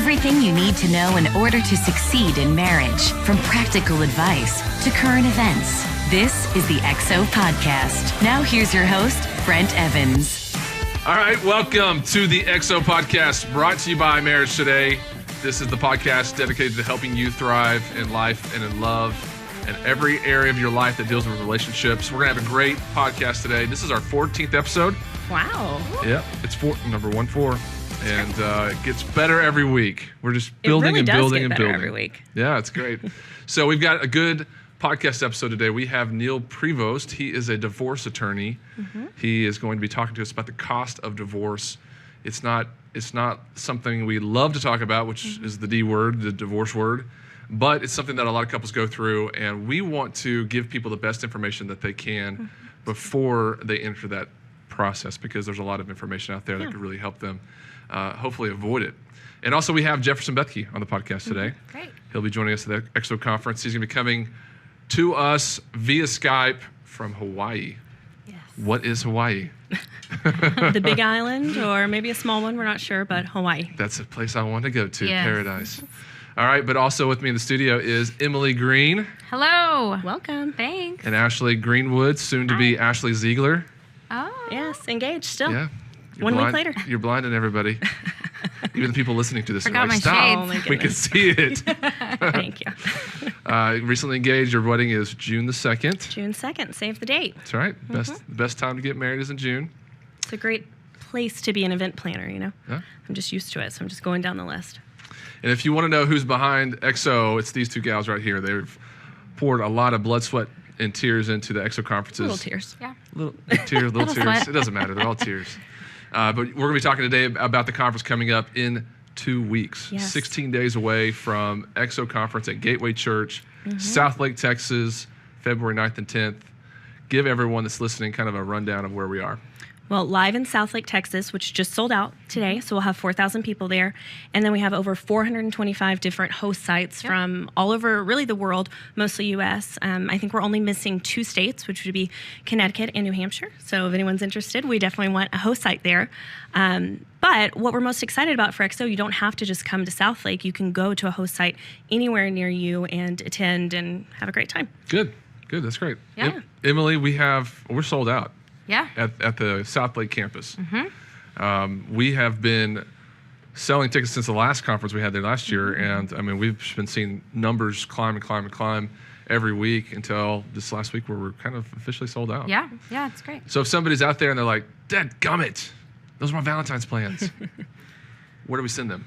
Everything you need to know in order to succeed in marriage, from practical advice to current events. This is the XO Podcast. Now here's your host, Brent Evans. All right, welcome to the XO Podcast, brought to you by Marriage Today. This is the podcast dedicated to helping you thrive in life and in love and every area of your life that deals with relationships. We're going to have a great podcast today. This is our 14th episode. Wow. Yeah, it's number 14. And it gets better every week. We're just building and building and building every week. Yeah, it's great. So we've got a good podcast episode today. We have Neil Prevost. He is a divorce attorney. Mm-hmm. He is going to be talking to us about the cost of divorce. It's not something we love to talk about, which is the D word, the divorce word, but it's something that a lot of couples go through, and we want to give people the best information that they can before they enter that process, because there's a lot of information out there that could really help them hopefully avoid it. And also we have Jefferson Bethke on the podcast today. Great. He'll be joining us at the XO conference. He's going to be coming to us via Skype from Hawaii. Yes. What is Hawaii? The big island, or maybe a small one, we're not sure, but Hawaii. That's a place I want to go to, Yes. Paradise. All right, but also with me in the studio is Emily Green Hello. Welcome. Thanks. and Ashley Greenwood, soon to be Ashley Ziegler. Oh. Yes, engaged still. Yeah. You're 1 week blind- later. You're blinding everybody. Even the people listening to this are Forgot like, my stop, shades. Oh, my we can goodness. see it. Thank you. Recently engaged, your wedding is June the 2nd. June 2nd, save the date. That's right. The best time to get married is in June. It's a great place to be an event planner, you know? Yeah. I'm just used to it, so I'm just going down the list. And if you want to know who's behind XO, it's these two gals right here. They've poured a lot of blood, sweat, and tears into the XO conferences. Little tears. Yeah. Little tears, little tears. sweat. It doesn't matter. They're all tears. But we're going to be talking today about the conference coming up in 2 weeks. Yes. 16 days away from XO conference at Gateway Church, South Lake, Texas, February 9th and 10th. Give everyone that's listening kind of a rundown of where we are. Well, live in South Lake, Texas, which just sold out today, so we'll have 4,000 people there. And then we have over 425 different host sites from all over, really the world, mostly U.S. I think we're only missing 2 states, which would be Connecticut and New Hampshire. So if anyone's interested, we definitely want a host site there. But what we're most excited about for XO, you don't have to just come to South Lake. You can go to a host site anywhere near you and attend and have a great time. Good. That's great. Yeah. Emily, we're sold out. Yeah. At the South Lake campus. We have been selling tickets since the last conference we had there last year, and I mean, we've been seeing numbers climb every week until this last week where we're kind of officially sold out. Yeah. Yeah. It's great. So if somebody's out there and they're like, "Dadgummit, those are my Valentine's plans," where do we send them?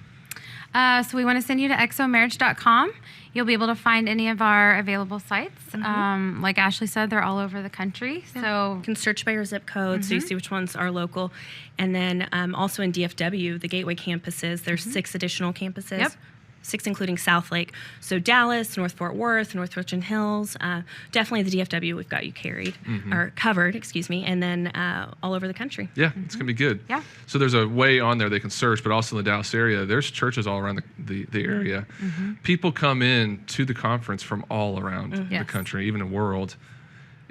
So we want to send you to exomarriage.com. You'll be able to find any of our available sites. Like Ashley said, they're all over the country. So You can search by your zip code so you see which ones are local. And then also in DFW, the Gateway campuses, there's 6 additional campuses. Yep. 6 including South Lake. So Dallas, North Fort Worth, North Richland Hills, definitely the DFW we've got you covered, and then all over the country. Yeah, it's gonna be good. Yeah. So there's a way on there they can search, but also in the Dallas area, there's churches all around the area. People come in to the conference from all around the Yes. country, even the world.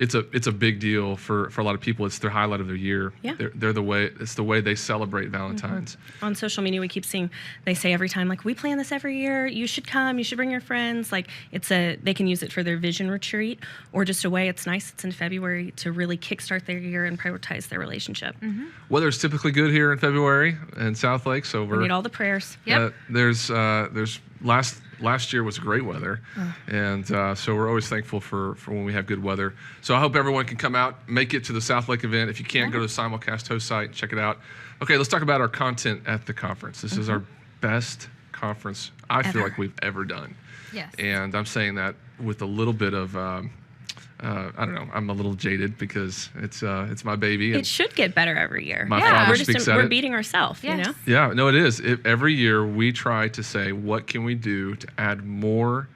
It's a big deal for a lot of people. It's their highlight of their year. Yeah. It's the way they celebrate Valentine's. On social media, we keep seeing, they say every time, like, we plan this every year, you should come, you should bring your friends. Like, they can use it for their vision retreat, or just a way, it's nice, it's in February, to really kickstart their year and prioritize their relationship. Weather's typically good here in February in South Lake, so We need all the prayers. Yep. there's last year was great weather, and so we're always thankful for when we have good weather. So I hope everyone can come out, make it to the South Lake event. If you can't, go to the Simulcast host site, check it out. Okay, let's talk about our content at the conference. This is our best conference I feel Ever. like we've ever done, yes. and I'm saying that with a little bit of I don't know. I'm a little jaded because it's my baby. It should get better every year. My Yeah. father We're speaks just at we're it. beating ourselves, you Yes. know? Yeah, no, it is. Every year we try to say, what can we do to add more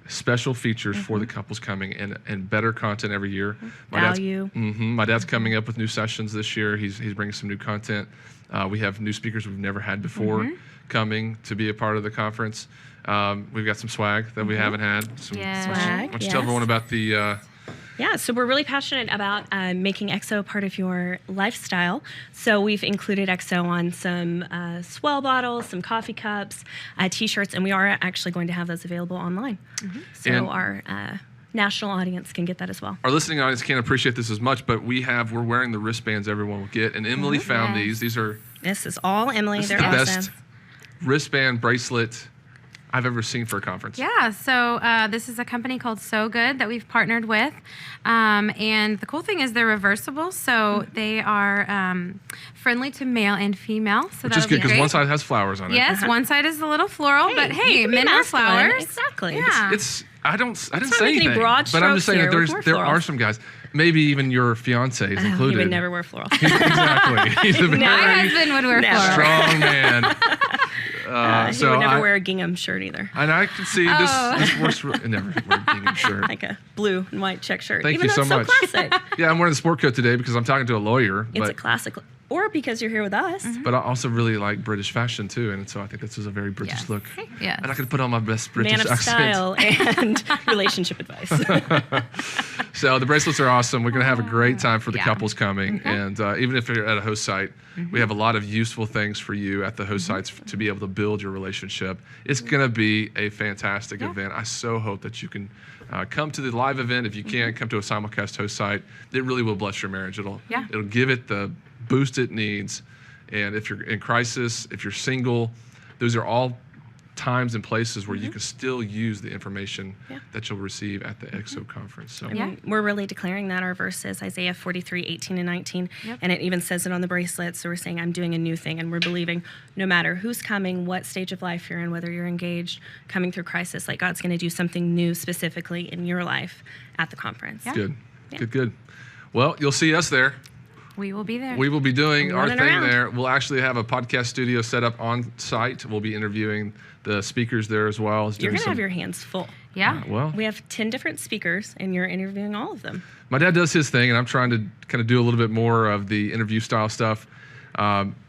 special features for the couples coming and better content every year. Value. My dad's coming up with new sessions this year. He's bringing some new content. We have new speakers we've never had before coming to be a part of the conference. We've got some swag that we haven't had. Yeah. Why Swag, don't you tell everyone about the Yeah, so we're really passionate about making XO part of your lifestyle. So we've included XO on some swell bottles, some coffee cups, T-shirts, and we are actually going to have those available online. So And- our national audience can get that as well. Our listening audience can't appreciate this as much, but we're wearing the wristbands everyone will get, and Emily found Yes. these. These are This is all Emily. this is They're the awesome. best wristband bracelet I've ever seen for a conference. Yeah, so this is a company called So Good that we've partnered with. And the cool thing is they're reversible, so they are friendly to male and female. So Which is that'll good be because great. one side has flowers on it. Yes, one side is a little floral, but you hey, can be men are masculine. flowers. Exactly. Yeah. I didn't not say make any anything, broad but I'm just saying strokes that here with there more are florals. some guys, maybe even your fiance is He included. would never wear floral. Exactly. He's a My very husband would wear Never. floral. strong man. He so would never I, wear a gingham shirt either. and I can see this works. Never wear a gingham shirt. Like a blue and white check shirt. Thank Even you though so it's much. classic. Yeah, I'm wearing the sport coat today because I'm talking to a lawyer. It's a But classic. Or because you're here with us. but I also really like British fashion too, and so I think this is a very British Yes. look. Yes. And I could put on my best British Man of accent. style and relationship advice. So the bracelets are awesome. We're going to have a great time for the Yeah. couples coming. And even if you're at a host site, we have a lot of useful things for you at the host sites to be able to build your relationship. It's going to be a fantastic event. I so hope that you can come to the live event. If you can't, come to a simulcast host site. It really will bless your marriage. It'll give it the boost it needs. And if you're in crisis, if you're single, those are all times and places where you can still use the information that you'll receive at the XO conference. So I mean, we're really declaring that our verse is Isaiah 43, 18 and 19. And it even says it on the bracelet. So we're saying, I'm doing a new thing. And we're believing no matter who's coming, what stage of life you're in, whether you're engaged, coming through crisis, like God's going to do something new specifically in your life at the conference. good. Good. Well, you'll see us there. We will be there. We will be doing our Running thing around. there. We'll actually have a podcast studio set up on site. We'll be interviewing the speakers there as well as You're doing going to some. have your hands full. yeah. Well, We have 10 different speakers, and you're interviewing all of them. my dad does his thing, and I'm trying to kind of do a little bit more of the interview style stuff.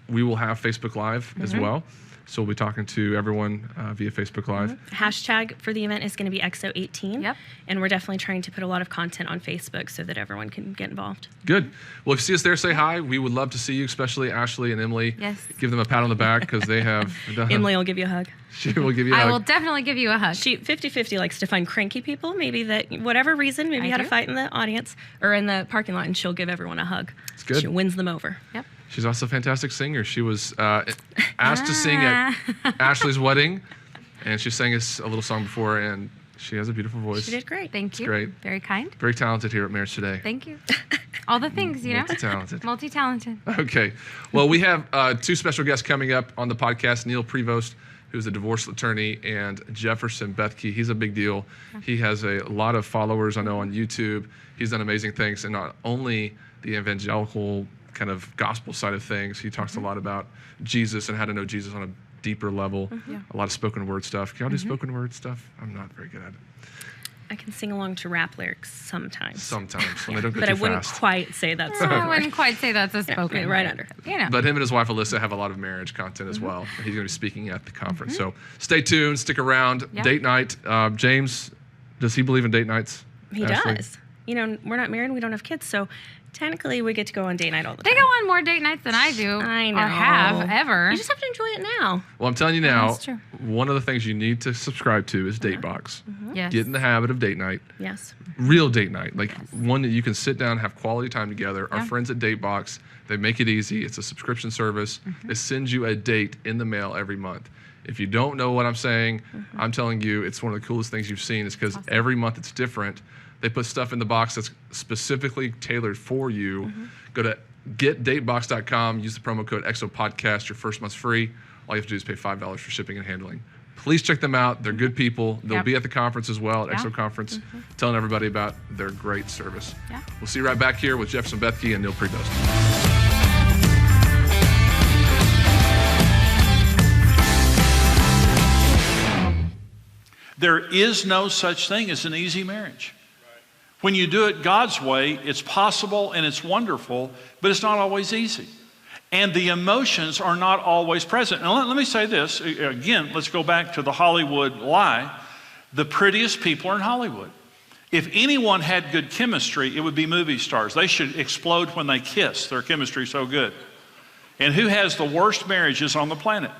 We will have Facebook Live as well. So we'll be talking to everyone via Facebook Live. Hashtag for the event is going to be XO18. Yep. And we're definitely trying to put a lot of content on Facebook so that everyone can get involved. Good. Well, if you see us there, say hi. We would love to see you, especially Ashley and Emily. Yes. Give them a pat on the back because they have done. Emily will give you a hug. She will give you a I hug. will definitely give you a hug. She 50-50 likes to find cranky people, maybe that whatever reason, maybe I you had a do. fight in the audience or in the parking lot, and she'll give everyone a hug. It's good. She wins them over. Yep. She's also a fantastic singer. She was asked to sing at Ashley's wedding, and she sang us a little song before, and she has a beautiful voice. She did great. Thank you. great. Very kind. Very talented here at Marriage Today. Thank you. All the things, you know. Multi-talented. Multi-talented. Okay. Well, we have two special guests coming up on the podcast. Neil Prevost, who's a divorce attorney, and Jefferson Bethke. He's a big deal. He has a lot of followers, I know, on YouTube. He's done amazing things, and not only the evangelical kind of gospel side of things, he talks a lot about Jesus and how to know Jesus on a deeper level. A lot of spoken word stuff. Can y'all do spoken word stuff? I'm not very good at it. I can sing along to rap lyrics sometimes. Sometimes when they don't go But too I wouldn't fast. quite say that's I wouldn't quite say that's a spoken right word. under. You know. But him and his wife Alyssa have a lot of marriage content as well. And he's going to be speaking at the conference. So stay tuned, stick around. Yeah. Date night. James, does he believe in date nights? He Ashley? does. You know, we're not married, we don't have kids, so technically we get to go on date night all the They time. go on more date nights than I do. I know. Or have ever. You just have to enjoy it now. Well, I'm telling you now, That's true. one of the things you need to subscribe to is Datebox. Yes. Get in the habit of date night. Yes. Real date night, like one that you can sit down, have quality time together. Our Yeah. friends at Datebox, they make it easy. It's a subscription service. They send you a date in the mail every month. If you don't know what I'm saying, I'm telling you, it's one of the coolest things you've seen. It's because every month it's different. They put stuff in the box that's specifically tailored for you. Go to getdatebox.com, use the promo code EXOPODCAST. Your first month's free. All you have to do is pay $5 for shipping and handling. Please check them out. They're good people. They'll Yep. be at the conference as well, at Yeah. EXO Conference, telling everybody about their great service. Yeah. We'll see you right back here with Jefferson Bethke and Neil Prevost. There is no such thing as an easy marriage. When you do it God's way, it's possible and it's wonderful, but it's not always easy. And the emotions are not always present. And let me say this, again, let's go back to the Hollywood lie. The prettiest people are in Hollywood. If anyone had good chemistry, it would be movie stars. They should explode when they kiss. Their chemistry is so good. And who has the worst marriages on the planet?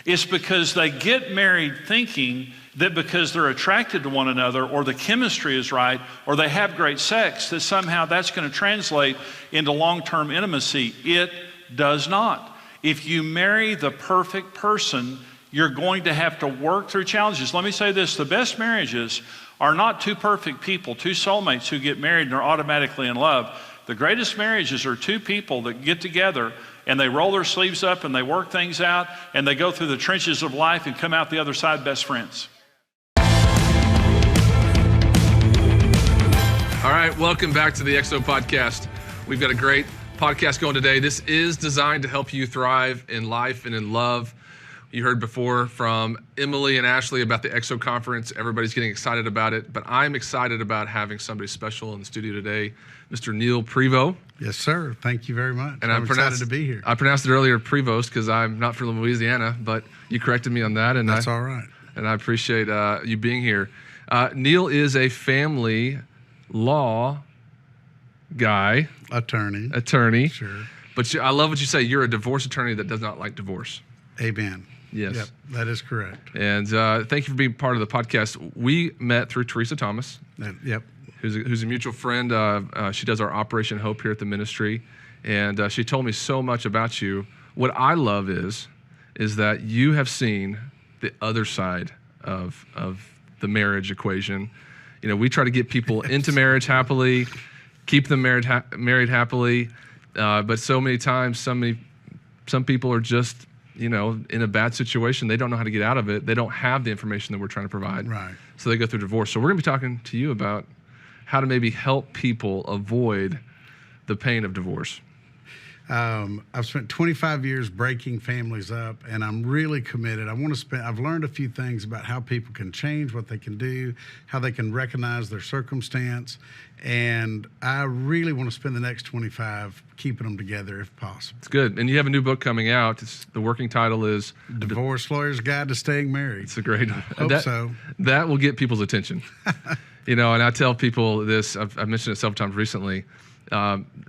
It's because they get married thinking that because they're attracted to one another, or the chemistry is right, or they have great sex, that somehow that's going to translate into long-term intimacy. It does not. If you marry the perfect person, you're going to have to work through challenges. Let me say this, the best marriages are not two perfect people, two soulmates who get married and are automatically in love. The greatest marriages are two people that get together and they roll their sleeves up and they work things out and they go through the trenches of life and come out the other side best friends. All right, welcome back to the XO Podcast. We've got a great podcast going today. This is designed to help you thrive in life and in love. You heard before from Emily and Ashley about the XO Conference. Everybody's getting excited about it, but I'm excited about having somebody special in the studio today, Mr. Neil Prevost. Yes, sir. Thank you very much. And I'm excited to be here. I pronounced it earlier Prevost because I'm not from Louisiana, but you corrected me on that. And that's all right. And I appreciate you being here. Neil is a family law guy. Attorney. Sure. But I love what you say. You're a divorce attorney that does not like divorce. Amen. Yes. Yep, that is correct. And thank you for being part of the podcast. We met through Teresa Thomas. Yep. Who's a mutual friend. She does our Operation Hope here at the ministry. And she told me so much about you. What I love is that you have seen the other side of the marriage equation. You know, we try to get people into marriage happily, keep them married happily. But so many times, some people are just, in a bad situation. They don't know how to get out of it. They don't have the information that we're trying to provide. Right. So they go through divorce. So we're going to be talking to you about how to maybe help people avoid the pain of divorce. I've spent 25 years breaking families up, and I'm really committed. I've learned a few things about how people can change, what they can do, how they can recognize their circumstance, and I really want to spend the next 25 keeping them together if possible. It's good. And you have a new book coming out. The working title is Divorce Lawyer's Guide to Staying Married. It's a great Hope so. That will get people's attention. And I tell people this, I've mentioned it several times recently.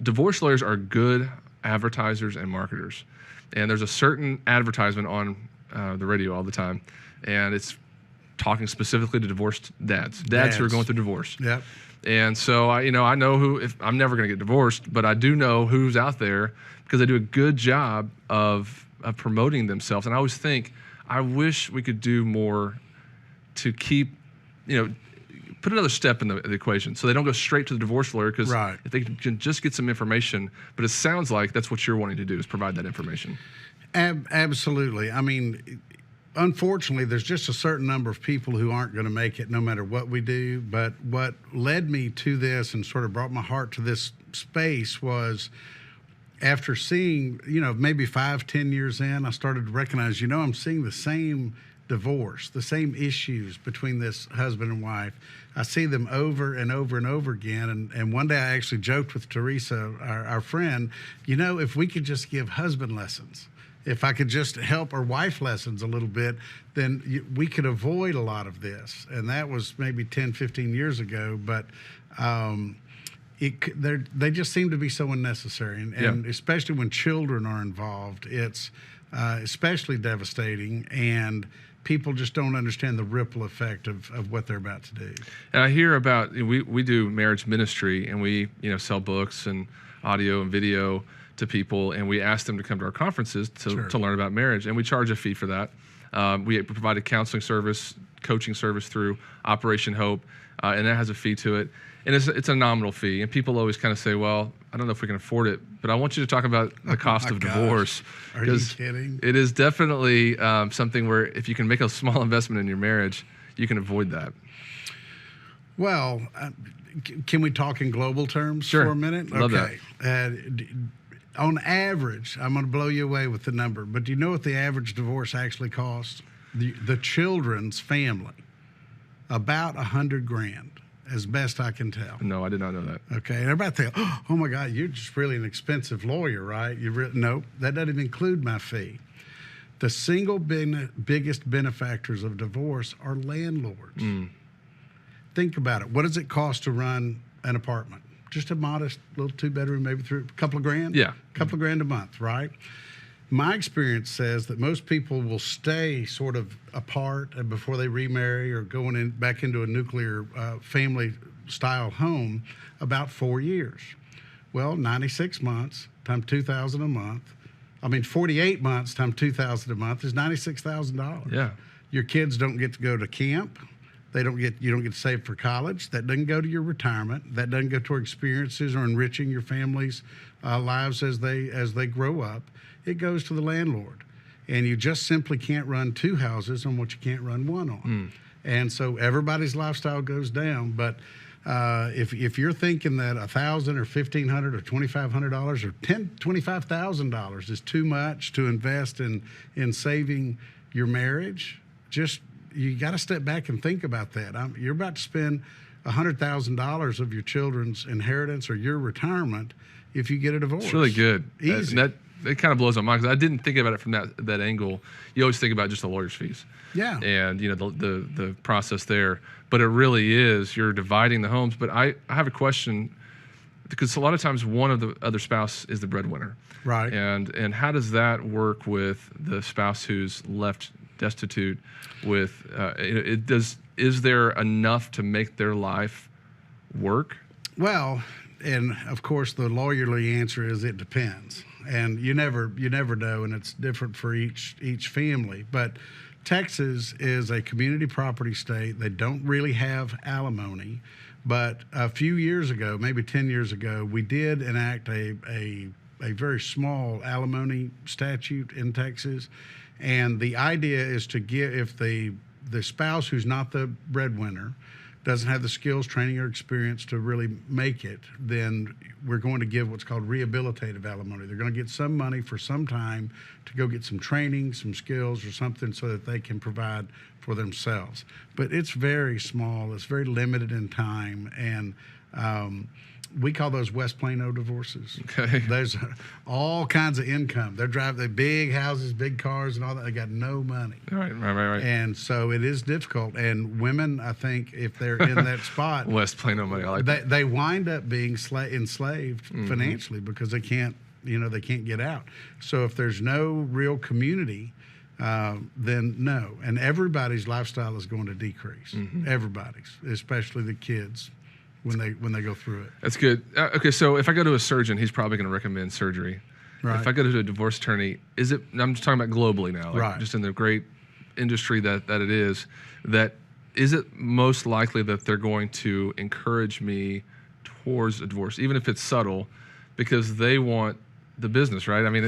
Divorce lawyers are good advertisers and marketers. And there's a certain advertisement on the radio all the time, and it's talking specifically to divorced dads who are going through divorce. Yep. And so I know who, if I'm never going to get divorced, but I do know who's out there because they do a good job of promoting themselves. And I always think, I wish we could do more to keep, put another step in the equation so they don't go straight to the divorce lawyer, because if they can just get some information, but it sounds like that's what you're wanting to do, is provide that information. Absolutely. I mean, unfortunately, there's just a certain number of people who aren't going to make it no matter what we do. But what led me to this and sort of brought my heart to this space was after seeing, maybe 5-10 years in, I started to recognize, I'm seeing the same divorce, the same issues between this husband and wife. I see them over and over and over again. And one day I actually joked with Teresa, our friend, if we could just give husband lessons, if I could just help our wife lessons a little bit, then we could avoid a lot of this. And that was maybe 10, 15 years ago. But they just seem to be so unnecessary. And especially when children are involved, it's especially devastating. And people just don't understand the ripple effect of what they're about to do. And I hear about, we do marriage ministry, and we sell books and audio and video to people, and we ask them to come to our conferences to learn about marriage, and we charge a fee for that. We provide a counseling service, coaching service through Operation Hope, and that has a fee to it. And it's a nominal fee, and people always kind of say, well, I don't know if we can afford it, but I want you to talk about the cost of divorce. Are you kidding? It is definitely something where if you can make a small investment in your marriage, you can avoid that. Well, can we talk in global terms for a minute? Love that. On average, I'm going to blow you away with the number, but do you know what the average divorce actually costs? The children's family, about $100,000. As best I can tell. No, I did not know that. Okay, and everybody think, oh my God, you're just really an expensive lawyer, right? No, that doesn't even include my fee. The single biggest benefactors of divorce are landlords. think about it. What does it cost to run an apartment? Just a modest little 2-bedroom, maybe a couple of grand? Yeah. A couple of grand a month, right? My experience says that most people will stay sort of apart before they remarry or going back into a nuclear family style home about 4 years. Well, 96 months times $2,000 a month. 48 months times $2,000 a month is $96,000. Yeah. Your kids don't get to go to camp. You don't get to save for college. That doesn't go to your retirement. That doesn't go toward experiences or enriching your family's lives as they grow up. It goes to the landlord. And you just simply can't run 2 houses on what you can't run 1 on. And so everybody's lifestyle goes down. But if you're thinking that $1,000 or $1,500 or $2,500 or $25,000 is too much to invest in saving your marriage, you got to step back and think about that. You're about to spend $100,000 of your children's inheritance or your retirement if you get a divorce. It's really good. Easy. It kind of blows my mind because I didn't think about it from that angle. You always think about just the lawyer's fees. Yeah. And the process there, but it really is you're dividing the homes. But I have a question because a lot of times one of the other spouse is the breadwinner. Right. And how does that work with the spouse who's left destitute? Is there enough to make their life work? Well, and of course the lawyerly answer is it depends. And you never know, and it's different for each family. But Texas is a community property state. They don't really have alimony. But a few years ago, maybe 10 years ago, we did enact a very small alimony statute in Texas. And the idea is to give, if the spouse who's not the breadwinner doesn't have the skills, training, or experience to really make it, then we're going to give what's called rehabilitative alimony. They're going to get some money for some time to go get some training, some skills, or something so that they can provide for themselves. But it's very small. It's very limited in time. And we call those West Plano divorces. Okay. There's all kinds of income. They're driving the big houses, big cars, and all that. They got no money. Right. And so it is difficult. And women, I think, if they're in that spot, West Plano money. I like that. They wind up being enslaved financially because they can't get out. So if there's no real community, then no. And everybody's lifestyle is going to decrease. Everybody's, especially the kids. When they go through it. That's good. Okay, so if I go to a surgeon, he's probably going to recommend surgery. Right. If I go to a divorce attorney, I'm just talking about globally now, right. Just in the great industry that it is it most likely that they're going to encourage me towards a divorce, even if it's subtle, because they want the business, right? I mean,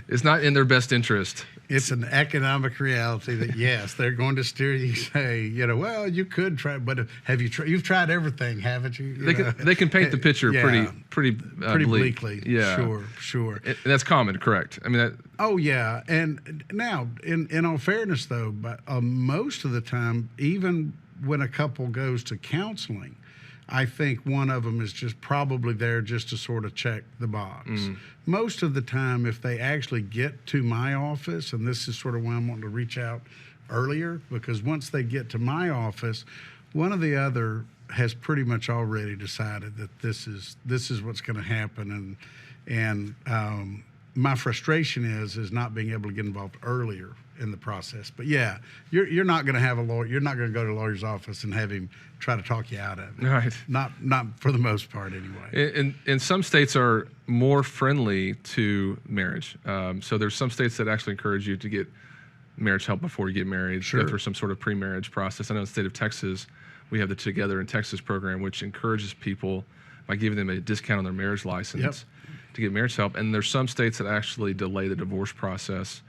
it's not in their best interest. It's an economic reality that yes, they're going to steer you. Say, well, you could try, but have you tried? You've tried everything, haven't you? They can paint the picture pretty bleakly. Yeah, sure. And that's common, correct? I mean, oh yeah. And now, in all fairness, though, but most of the time, even when a couple goes to counseling, I think one of them is just probably there just to sort of check the box. Most of the time, if they actually get to my office, and this is sort of why I'm wanting to reach out earlier, because once they get to my office, one or the other has pretty much already decided that this is what's going to happen. And my frustration is not being able to get involved earlier in the process. But yeah, you're not going to have a lawyer. You're not going to go to a lawyer's office and have him try to talk you out of it. Right. Not for the most part, anyway. And some states are more friendly to marriage. So there's some states that actually encourage you to get marriage help before you get married. Sure. Go through some sort of pre-marriage process. I know in the state of Texas, we have the Together in Texas program, which encourages people by giving them a discount on their marriage license to get marriage help. And there's some states that actually delay the divorce process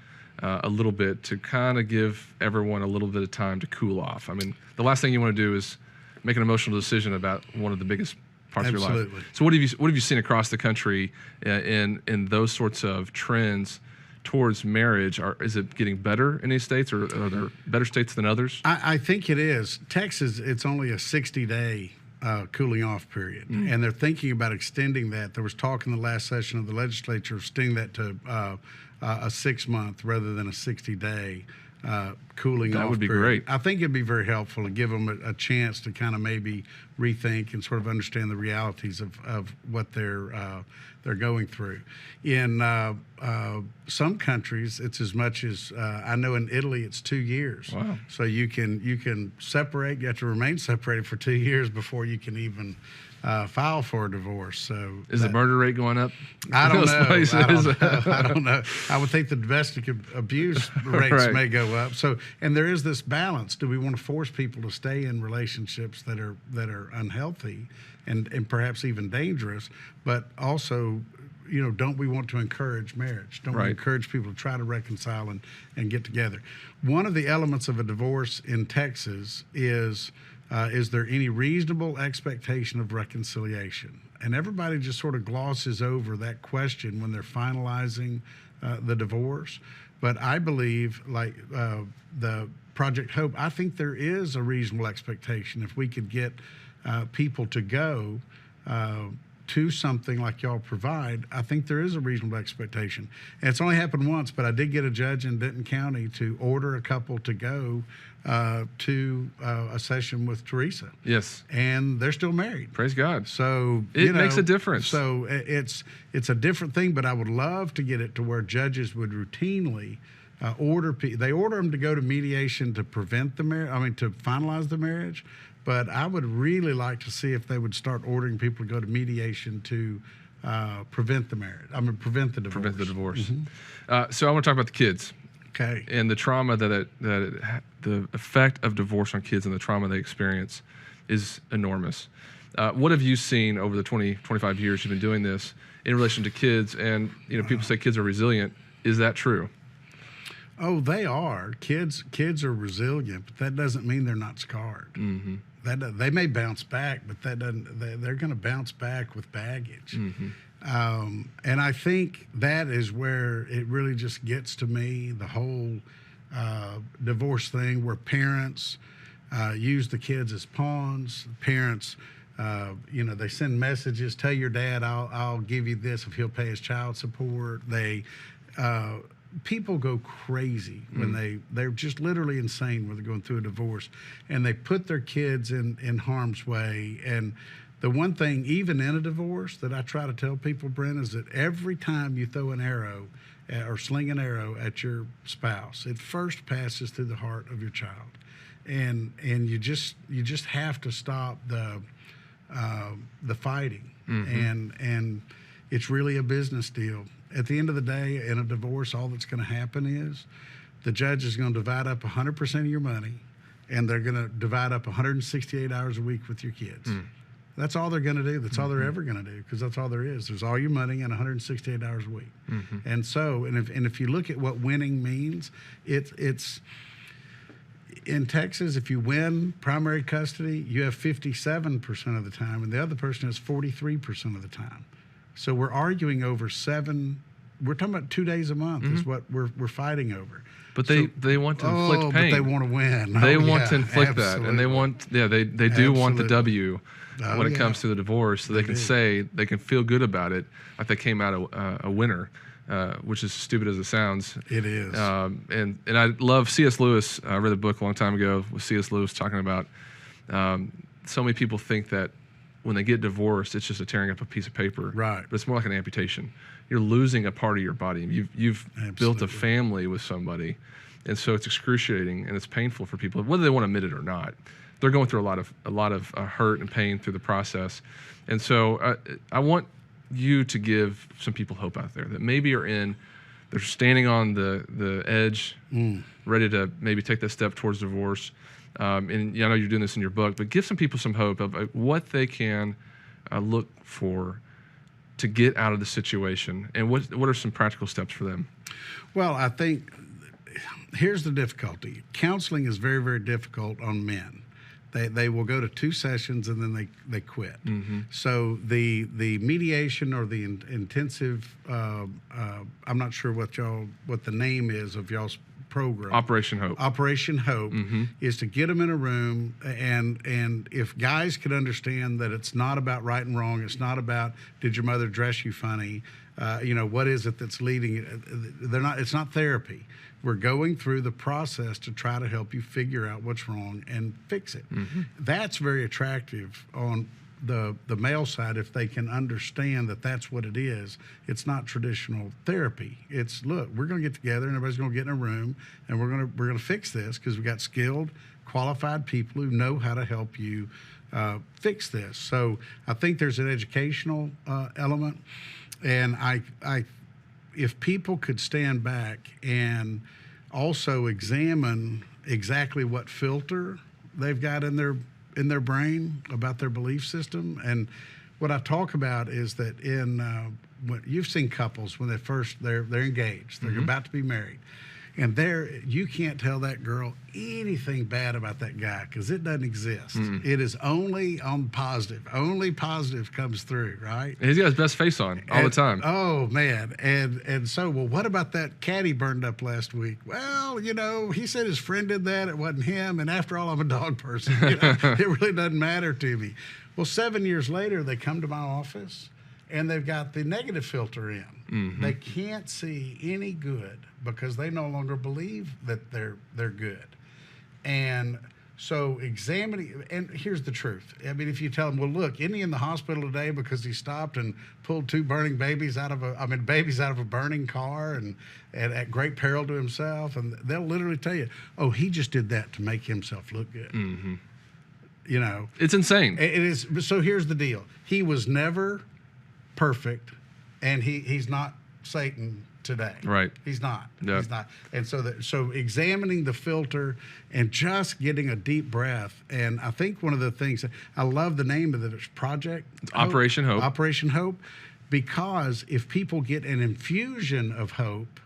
a little bit to kind of give everyone a little bit of time to cool off. I mean, the last thing you want to do is make an emotional decision about one of the biggest parts of your life. Absolutely. So what have you seen across the country in those sorts of trends towards marriage? Is it getting better in these states, or are there better states than others? I think it is. Texas, it's only a 60-day cooling off period, and they're thinking about extending that. There was talk in the last session of the legislature of extending that to a 6-month rather than a 60-day. cooling off. That would be period. great. I think it'd be very helpful to give them a chance to kind of maybe rethink and sort of understand the realities of what they're going through. In some countries, it's as much as I know in Italy, it's 2 years. Wow. So you can separate. You have to remain separated for 2 years before you can even file for a divorce. So Is the murder rate going up? I don't Those know. places? I don't know. I would think the domestic abuse rates Right. may go up. So, and there is this balance. Do we want to force people to stay in relationships that are unhealthy and perhaps even dangerous? But also, don't we want to encourage marriage? Don't we Right. encourage people to try to reconcile and get together? One of the elements of a divorce in Texas is there any reasonable expectation of reconciliation? And everybody just sort of glosses over that question when they're finalizing the divorce. But I believe, like the Project Hope, I think there is a reasonable expectation if we could get people to go to something like y'all provide. I think there is a reasonable expectation. And it's only happened once, but I did get a judge in Denton County to order a couple to go to a session with Teresa. Yes. And they're still married. Praise God. So It makes a difference. So it's a different thing, but I would love to get it to where judges would routinely order them to go to mediation to prevent the marriage. I mean, to finalize the marriage. But I would really like to see if they would start ordering people to go to mediation to prevent the marriage. I mean, prevent the divorce. Prevent the divorce. Mm-hmm. So I want to talk about the kids. Okay. And the trauma the effect of divorce on kids and the trauma they experience is enormous. What have you seen over the 20, 25 years you've been doing this in relation to kids? And people say kids are resilient. Is that true? Oh, they are. Kids are resilient, but that doesn't mean they're not scarred. Mm-hmm. They may bounce back, but that doesn't. They're going to bounce back with baggage. Mm-hmm. And I think that is where it really just gets to me, the whole divorce thing, where parents use the kids as pawns. Parents, they send messages, tell your dad, I'll give you this if he'll pay his child support. People go crazy when they're just literally insane when they're going through a divorce, and they put their kids in harm's way. And the one thing, even in a divorce, that I try to tell people, Brent, is that every time you throw an arrow or sling an arrow at your spouse, it first passes through the heart of your child, and you just have to stop the fighting, and it's really a business deal. At the end of the day, in a divorce, all that's going to happen is the judge is going to divide up 100% of your money, and they're going to divide up 168 hours a week with your kids. That's all they're going to do. That's all they're ever going to do, because that's all there is. There's all your money and 168 hours a week. And so, if you look at what winning means, it's in Texas, if you win primary custody, you have 57% of the time, and the other person has 43% of the time. So we're arguing over we're talking about 2 days a month is what we're fighting over. But they want to inflict pain. But they want to win. They want to inflict that, and they do want the W when it comes to the divorce, so they can say, they can feel good about it, like they came out a winner, which is stupid as it sounds. It is. And I love C.S. Lewis. I read a book a long time ago with C.S. Lewis talking about so many people think that when they get divorced, it's just a tearing up a piece of paper. Right. But it's more like an amputation. You're losing a part of your body. You've built a family with somebody, and so it's excruciating and it's painful for people, whether they want to admit it or not. They're going through a lot of hurt and pain through the process, and so I want you to give some people hope out there that maybe they're standing on the edge, ready to maybe take that step towards divorce. And I know you're doing this in your book, but give some people some hope of what they can look for to get out of the situation, and what are some practical steps for them? Well, I think here's the difficulty. Counseling is very, very difficult on men. They will go to 2 sessions and then they quit. So the mediation or the intensive, I'm not sure what the name is of y'all's program. Operation Hope. Operation Hope is to get them in a room, and if guys could understand that it's not about right and wrong, it's not about did your mother dress you funny, what is it that's leading? It's not therapy. We're going through the process to try to help you figure out what's wrong and fix it. That's very attractive on the male side if they can understand that that's what it is. It's not traditional therapy. It's, look, we're going to get together and everybody's going to get in a room and we're going to fix this because we've got skilled, qualified people who know how to help you fix this. So I think there's an educational element, and if people could stand back and also examine exactly what filter they've got in their brain about their belief system. And what I talk about is that when you've seen couples when they're engaged, they're about to be married, and you can't tell that girl anything bad about that guy because it doesn't exist. It is only on positive. Only positive comes through, right? And he's got his best face on all the time. Oh man, and so, well, what about that cat he burned up last week? Well, he said his friend did that. It wasn't him. And after all, I'm a dog person. It really doesn't matter to me. Well, 7 years later, they come to my office and they've got the negative filter in. They can't see any good because they no longer believe that they're good. And so examining, and here's the truth. I mean, if you tell them, well, look, isn't he in the hospital today because he stopped and pulled two burning babies out of a burning car and at great peril to himself, and they'll literally tell you, oh, he just did that to make himself look good. It's insane. It is. So here's the deal. He was never perfect, and he's not Satan today. Right. He's not. Yeah. He's not. And so examining the filter and just getting a deep breath. And I think one of the things, I love the name of the project. It's Operation Hope. Operation Hope, because if people get an infusion of hope,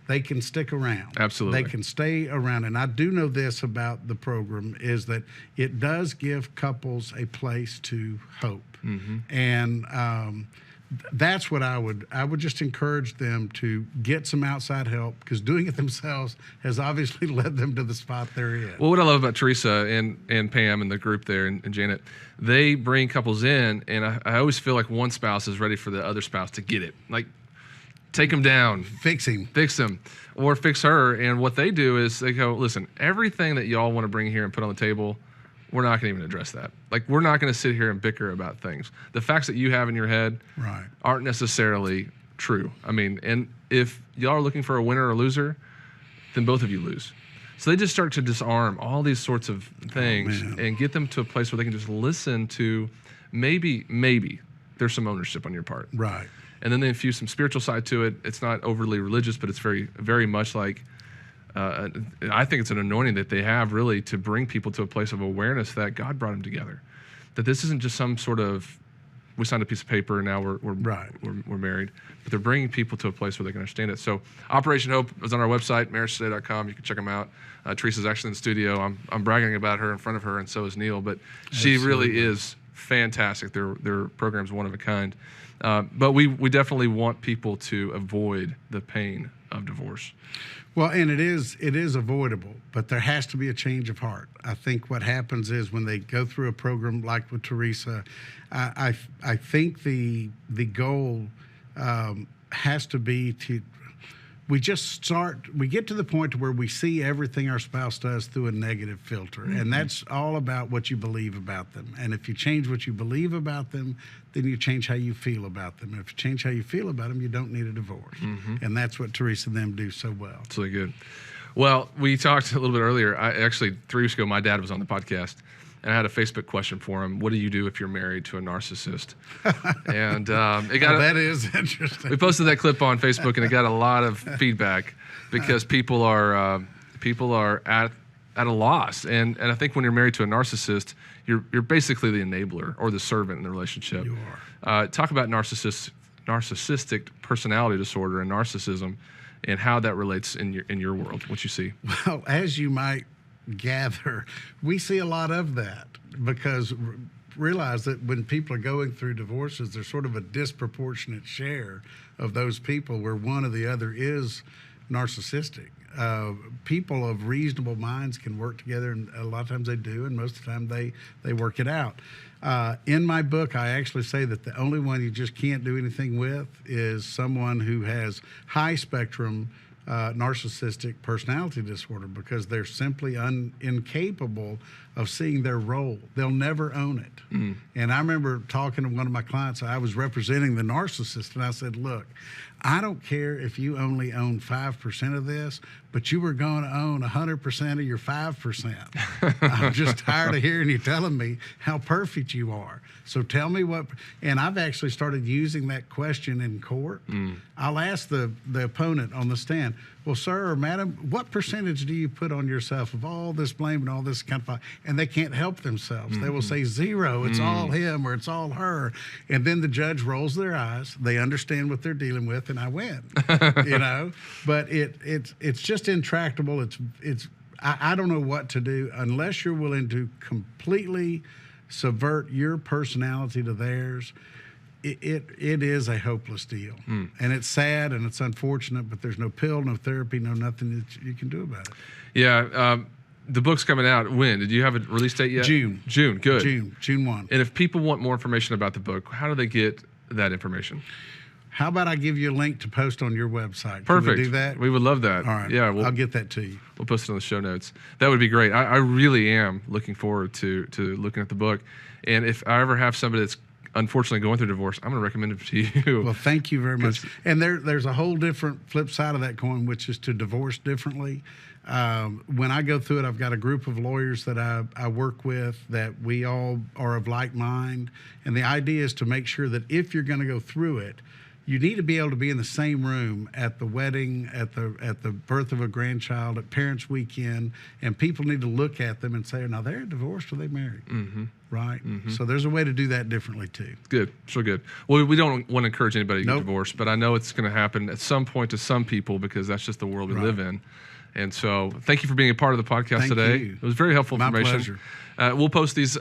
they can stick around. Absolutely. They can stay around. And I do know this about the program is that it does give couples a place to hope. And that's what I would just encourage them to get some outside help, because doing it themselves has obviously led them to the spot they're in. Well, what I love about Teresa and Pam and the group there and Janet, they bring couples in, and I always feel like one spouse is ready for the other spouse to get it. Like, take them down. Fix him. Fix them. Or fix her. And what they do is they go, listen, everything that y'all want to bring here and put on the table, we're not going to even address that. Like, we're not going to sit here and bicker about things. The facts that you have in your head aren't necessarily true. I mean, and if y'all are looking for a winner or a loser, then both of you lose. So they just start to disarm all these sorts of things and get them to a place where they can just listen to maybe there's some ownership on your part. Right. And then they infuse some spiritual side to it. It's not overly religious, but it's very, very much like, I think it's an anointing that they have really to bring people to a place of awareness that God brought them together. That this isn't just some sort of, we signed a piece of paper and now we're married, but they're bringing people to a place where they can understand it. So Operation Hope is on our website, marriagetoday.com. You can check them out. Teresa's actually in the studio. I'm bragging about her in front of her, and so is Neil, but she really is fantastic. Their program's one of a kind. But we definitely want people to avoid the pain of divorce. Well, and it is avoidable, but there has to be a change of heart. I think what happens is when they go through a program like with Teresa, I think the goal has to be to, we get to the point where we see everything our spouse does through a negative filter. And that's all about what you believe about them. And if you change what you believe about them, then you change how you feel about them. And if you change how you feel about them, you don't need a divorce. And that's what Teresa and them do so well. It's really good. Well, we talked a little bit earlier. Actually, 3 weeks ago, my dad was on the podcast, and I had a Facebook question for him. What do you do if you're married to a narcissist? And it got that is interesting. We posted that clip on Facebook, and it got a lot of feedback because people are at a loss. And I think when you're married to a narcissist, you're basically the enabler or the servant in the relationship. You are. Talk about narcissistic personality disorder and narcissism, and how that relates in your world. What you see? Well, as you might gather, we see a lot of that, because realize that when people are going through divorces, there's sort of a disproportionate share of those people where one or the other is narcissistic. People of reasonable minds can work together, and a lot of times they do, and most of the time they work it out. In my book, I actually say that the only one you just can't do anything with is someone who has high spectrum narcissistic personality disorder because they're simply incapable of seeing their role. They'll never own it. And I remember talking to one of my clients, I was representing the narcissist, and I said, look, I don't care if you only own 5% of this, but you were going to own 100% of your 5%. I'm just tired of hearing you telling me how perfect you are. So tell me what, and I've actually started using that question in court. I'll ask the opponent on the stand, well, sir or madam, what percentage do you put on yourself of all this blame and all this kind of, and they can't help themselves. They will say 0, it's all him or it's all her. And then the judge rolls their eyes. They understand what they're dealing with, and I win, you know? But it's just intractable. I don't know what to do unless you're willing to completely subvert your personality to theirs. It is a hopeless deal. And it's sad and it's unfortunate, but there's no pill, no therapy, no nothing that you can do about it. Yeah. The book's coming out when? Did you have a release date yet? June. Good. June 1. And if people want more information about the book, how do they get that information? How about I give you a link to post on your website? Perfect. Can we do that? We would love that. All right. Yeah, I'll get that to you. We'll post it on the show notes. That would be great. I really am looking forward to looking at the book. And if I ever have somebody that's unfortunately going through divorce, I'm going to recommend it to you. Well, thank you very much. And there's a whole different flip side of that coin, which is to divorce differently. When I go through it, I've got a group of lawyers that I work with that we all are of like mind. And the idea is to make sure that if you're going to go through it, you need to be able to be in the same room at the wedding, at the birth of a grandchild, at parents' weekend, and people need to look at them and say, now they're divorced or they married, right? So there's a way to do that differently too. Good, so good. Well, we don't want to encourage anybody to get divorced, but I know it's going to happen at some point to some people because that's just the world we live in. And so thank you for being a part of the podcast today. You. It was very helpful information. My pleasure. We'll post these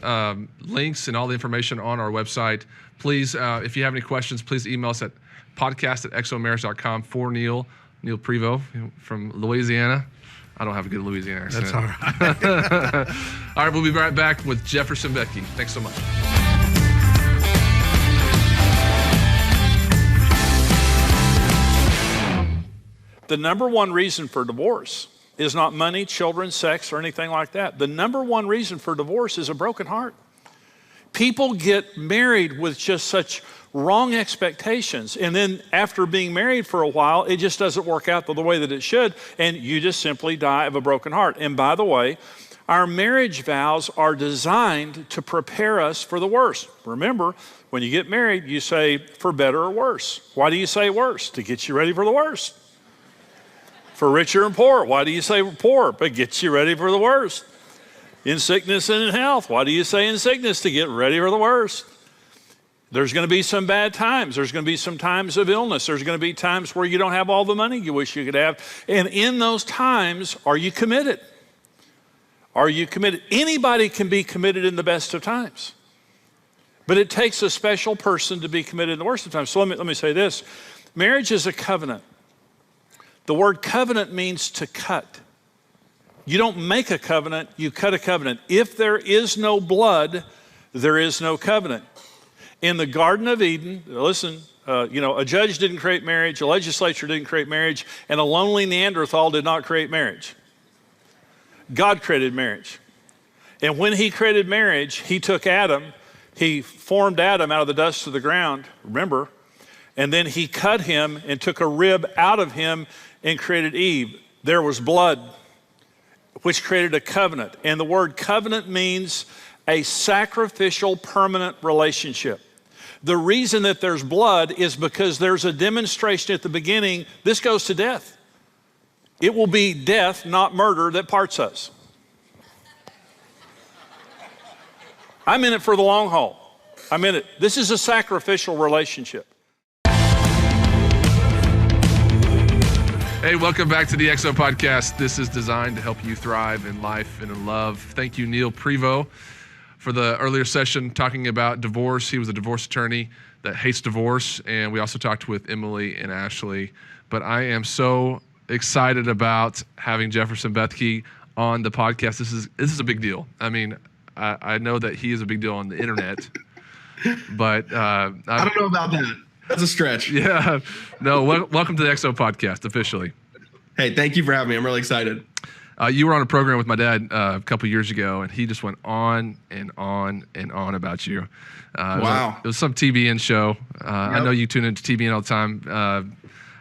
links and all the information on our website. Please, if you have any questions, please email us at podcast@xomarriage.com for Neil Prevost from Louisiana. I don't have a good Louisiana accent. That's all right. All right, we'll be right back with Jefferson Bethke. Thanks so much. The number one reason for divorce is not money, children, sex, or anything like that. The number one reason for divorce is a broken heart. People get married with just such wrong expectations, and then after being married for a while, it just doesn't work out the way that it should, and you just simply die of a broken heart. And by the way, our marriage vows are designed to prepare us for the worst. Remember, when you get married, you say for better or worse. Why do you say worse? To get you ready for the worst. For richer and poor, why do you say poor? But gets you ready for the worst. In sickness and in health, why do you say in sickness? To get ready for the worst. There's going to be some bad times. There's going to be some times of illness. There's going to be times where you don't have all the money you wish you could have. And in those times, are you committed? Are you committed? Anybody can be committed in the best of times. But it takes a special person to be committed in the worst of times. So let me say this. Marriage is a covenant. The word covenant means to cut. You don't make a covenant, you cut a covenant. If there is no blood, there is no covenant. In the Garden of Eden, listen, a judge didn't create marriage, a legislature didn't create marriage, and a lonely Neanderthal did not create marriage. God created marriage. And when he created marriage, he took Adam, he formed Adam out of the dust of the ground, remember, and then he cut him and took a rib out of him and created Eve. There was blood, which created a covenant. And the word covenant means a sacrificial, permanent relationship. The reason that there's blood is because there's a demonstration at the beginning. This goes to death. It will be death, not murder, that parts us. I'm in it for the long haul. I'm in it. This is a sacrificial relationship. Hey, welcome back to the XO Podcast. This is designed to help you thrive in life and in love. Thank you, Neil Prevost, for the earlier session talking about divorce. He was a divorce attorney that hates divorce, and we also talked with Emily and Ashley. But I am so excited about having Jefferson Bethke on the podcast. This is a big deal. I mean, I know that he is a big deal on the internet, but I don't know about that. That's a stretch. Yeah. No, welcome to the XO Podcast officially. Hey, thank you for having me. I'm really excited. You were on a program with my dad a couple years ago, and he just went on and on and on about you. Wow. It was some TBN show. I know you tune into TBN all the time.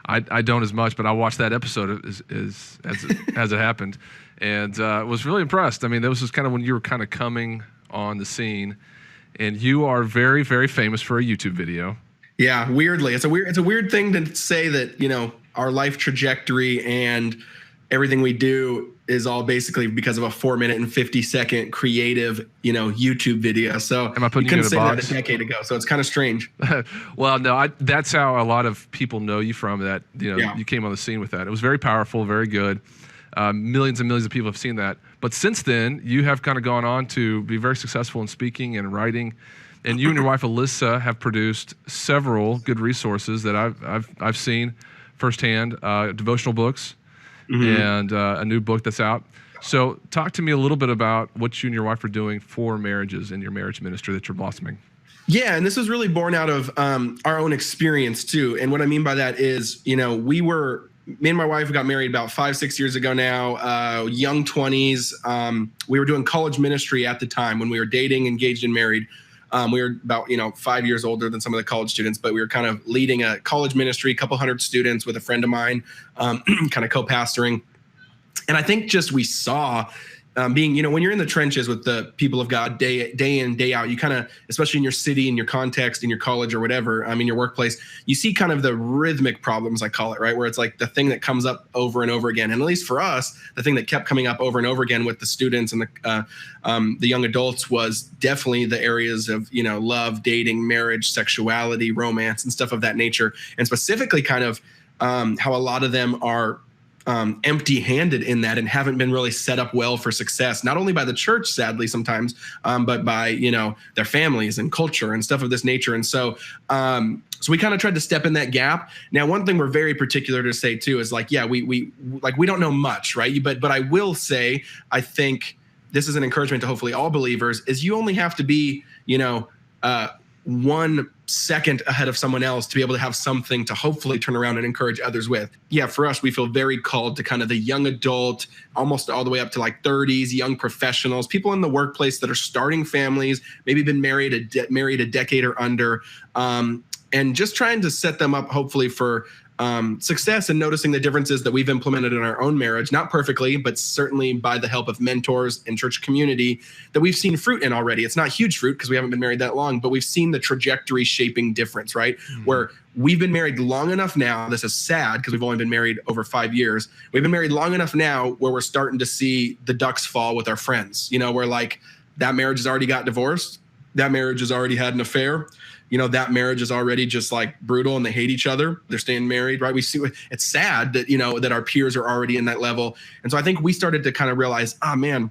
I don't as much, but I watched that episode as it happened, and was really impressed. I mean, that was just kind of when you were kind of coming on the scene, and you are very, very famous for a YouTube video. Yeah, weirdly, it's a weird thing to say that, you know, our life trajectory and everything we do is all basically because of a 4-minute and 50-second creative, you know, YouTube video. So am I putting you couldn't you in say a box? that a decade ago. So it's kind of strange. Well, no, that's how a lot of people know you from. That, you know, you came on the scene with that. It was very powerful, very good. Millions and millions of people have seen that. But since then, you have kind of gone on to be very successful in speaking and writing. And you and your wife Alyssa have produced several good resources that I've seen firsthand. Devotional books. And a new book that's out. So talk to me a little bit about what you and your wife are doing for marriages in your marriage ministry that you're blossoming. Yeah, and this was really born out of our own experience too. And what I mean by that is, you know, me and my wife got married about 5-6 years ago now, young 20s. We were doing college ministry at the time when we were dating, engaged, and married. We were about, 5 years older than some of the college students, but we were kind of leading a college ministry, a couple hundred students with a friend of mine, kind of co-pastoring. And I think just we saw being, when you're in the trenches with the people of God day in, day out, you kind of, especially in your city, in your context, in your college or whatever, in your workplace, you see kind of the rhythmic problems, I call it, right? Where it's like the thing that comes up over and over again. And at least for us, the thing that kept coming up over and over again with the students and the young adults was definitely the areas of, love, dating, marriage, sexuality, romance, and stuff of that nature. And specifically kind of how a lot of them are empty-handed in that and haven't been really set up well for success, not only by the church, sadly, sometimes, but by, their families and culture and stuff of this nature. And so we kind of tried to step in that gap. Now, one thing we're very particular to say too is we don't know much, right? But I will say, I think this is an encouragement to hopefully all believers, is you only have to be, 1 second ahead of someone else to be able to have something to hopefully turn around and encourage others with. Yeah, for us, we feel very called to kind of the young adult, almost all the way up to like 30s, young professionals, people in the workplace that are starting families, maybe been married a decade or under, and just trying to set them up hopefully for success and noticing the differences that we've implemented in our own marriage, not perfectly, but certainly by the help of mentors and church community that we've seen fruit in already. It's not huge fruit because we haven't been married that long, but we've seen the trajectory shaping difference, right? Mm-hmm. Where we've been married long enough now, this is sad because we've only been married over 5 years. We've been married long enough now where we're starting to see the ducks fall with our friends, where like that marriage has already got divorced. That marriage has already had an affair. That marriage is already just like brutal and they hate each other. They're staying married, right? We see it's sad that, that our peers are already in that level. And so I think we started to kind of realize, man,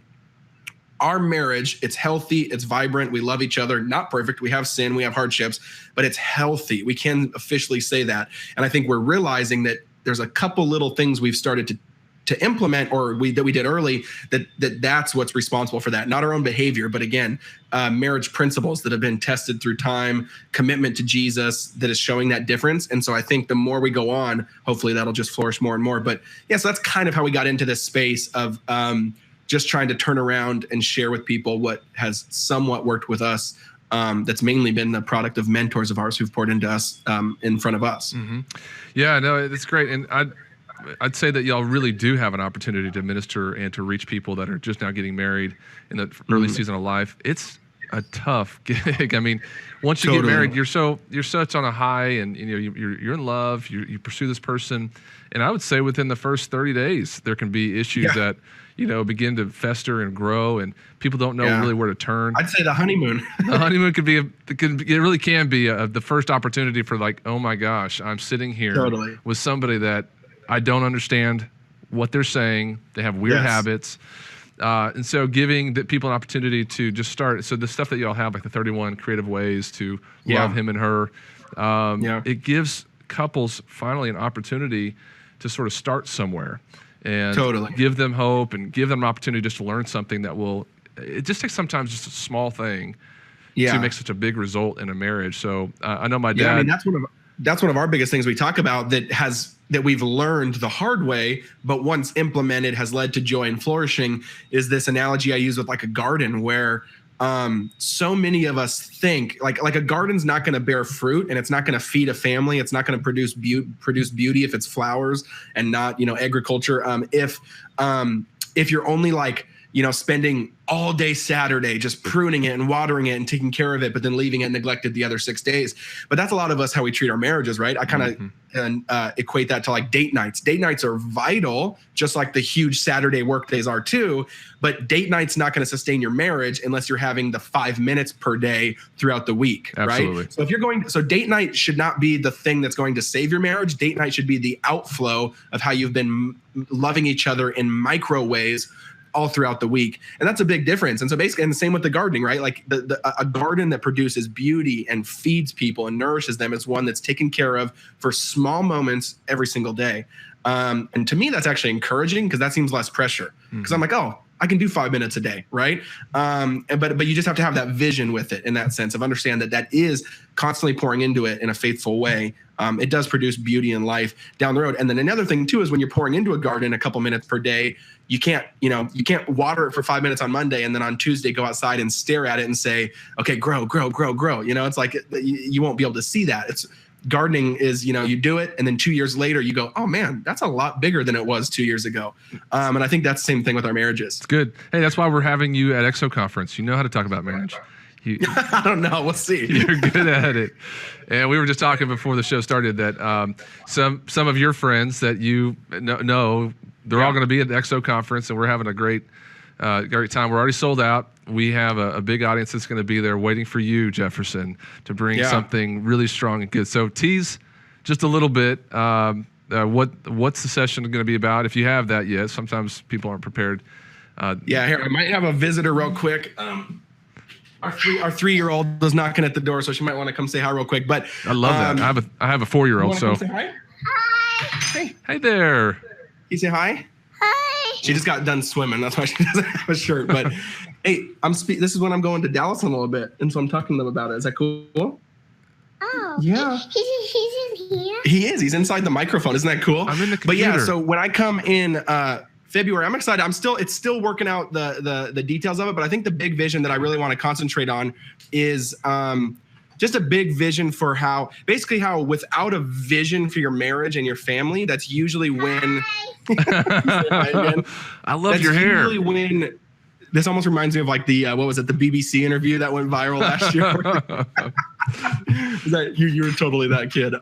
our marriage, it's healthy, it's vibrant. We love each other, not perfect. We have sin, we have hardships, but it's healthy. We can officially say that. And I think we're realizing that there's a couple little things we've started to implement that we did early, that's what's responsible for that. Not our own behavior, but again, marriage principles that have been tested through time, commitment to Jesus that is showing that difference. And so I think the more we go on, hopefully that'll just flourish more and more. But yeah, so that's kind of how we got into this space of just trying to turn around and share with people what has somewhat worked with us. That's mainly been the product of mentors of ours who've poured into us in front of us. Mm-hmm. Yeah, no, that's great. And I'd say that y'all really do have an opportunity to minister and to reach people that are just now getting married in the early season of life. It's a tough gig. I mean, once you get married, you're such on a high, and you're in love. You pursue this person, and I would say within the first 30 days there can be issues that begin to fester and grow, and people don't know really where to turn. I'd say the honeymoon. The honeymoon could be it really can be the first opportunity for like, oh my gosh, I'm sitting here with somebody that I don't understand what they're saying. They have weird habits. And so giving the people an opportunity to just start. So the stuff that y'all have, like the 31 creative ways to love him and her, it gives couples finally an opportunity to sort of start somewhere and give them hope and give them an opportunity just to learn something it just takes sometimes just a small thing to make such a big result in a marriage. So I know my dad. Yeah, I mean, that's one of our biggest things we talk about that has that we've learned the hard way, but once implemented has led to joy and flourishing, is this analogy I use with like a garden, where so many of us think like a garden's not going to bear fruit, and it's not going to feed a family. It's not going to produce beauty if it's flowers and not, agriculture. If you're only like, spending all day Saturday just pruning it and watering it and taking care of it, but then leaving it neglected the other 6 days. But that's a lot of us how we treat our marriages, right? I kind of equate that to like date nights. Date nights are vital, just like the huge Saturday work days are too. But date night's not going to sustain your marriage unless you're having the 5 minutes per day throughout the week, Absolutely. right? So date night should not be the thing that's going to save your marriage. Date night should be the outflow of how you've been loving each other in micro ways all throughout the week. And that's a big difference. And so basically, and the same with the gardening, right? Like a garden that produces beauty and feeds people and nourishes them is one that's taken care of for small moments every single day. And to me, that's actually encouraging, because that seems less pressure. Because I'm like, oh, I can do 5 minutes a day, right? But you just have to have that vision with it, in that sense of understand that is constantly pouring into it in a faithful way. It does produce beauty in life down the road. And then another thing too is when you're pouring into a garden a couple minutes per day, you can't water it for 5 minutes on Monday and then on Tuesday go outside and stare at it and say, okay, grow, grow, grow, grow. It's like you won't be able to see that. It's gardening is, you do it and then 2 years later you go, oh man, that's a lot bigger than it was 2 years ago. And I think that's the same thing with our marriages. It's good. Hey, that's why we're having you at EXO Conference. You know how to talk about marriage. I don't know. We'll see. You're good at it. And we were just talking before the show started that some of your friends that you know, they're all going to be at the EXO Conference, and we're having a great time. We're already sold out. We have a big audience that's going to be there waiting for you, Jefferson, to bring something really strong and good. So tease just a little bit. What's the session going to be about? If you have that yet, sometimes people aren't prepared. Here, I might have a visitor real quick. Our 3-year-old is knocking at the door, so she might want to come say hi real quick. But I love that. I have a 4-year-old. So come say hi? Hi. Hey there. Can you say hi? Hi. She just got done swimming. That's why she doesn't have a shirt. But hey, this is when I'm going to Dallas in a little bit, and so I'm talking to them about it. Is that cool? Oh. Yeah. He's in here? He is. He's inside the microphone. Isn't that cool? I'm in the computer. But yeah, so when I come in February, I'm excited. It's still working out the details of it, but I think the big vision that I really want to concentrate on is just a big vision for how without a vision for your marriage and your family, that's usually when I love your hair. Usually when this almost reminds me of like the the BBC interview that went viral last year. You're totally that kid.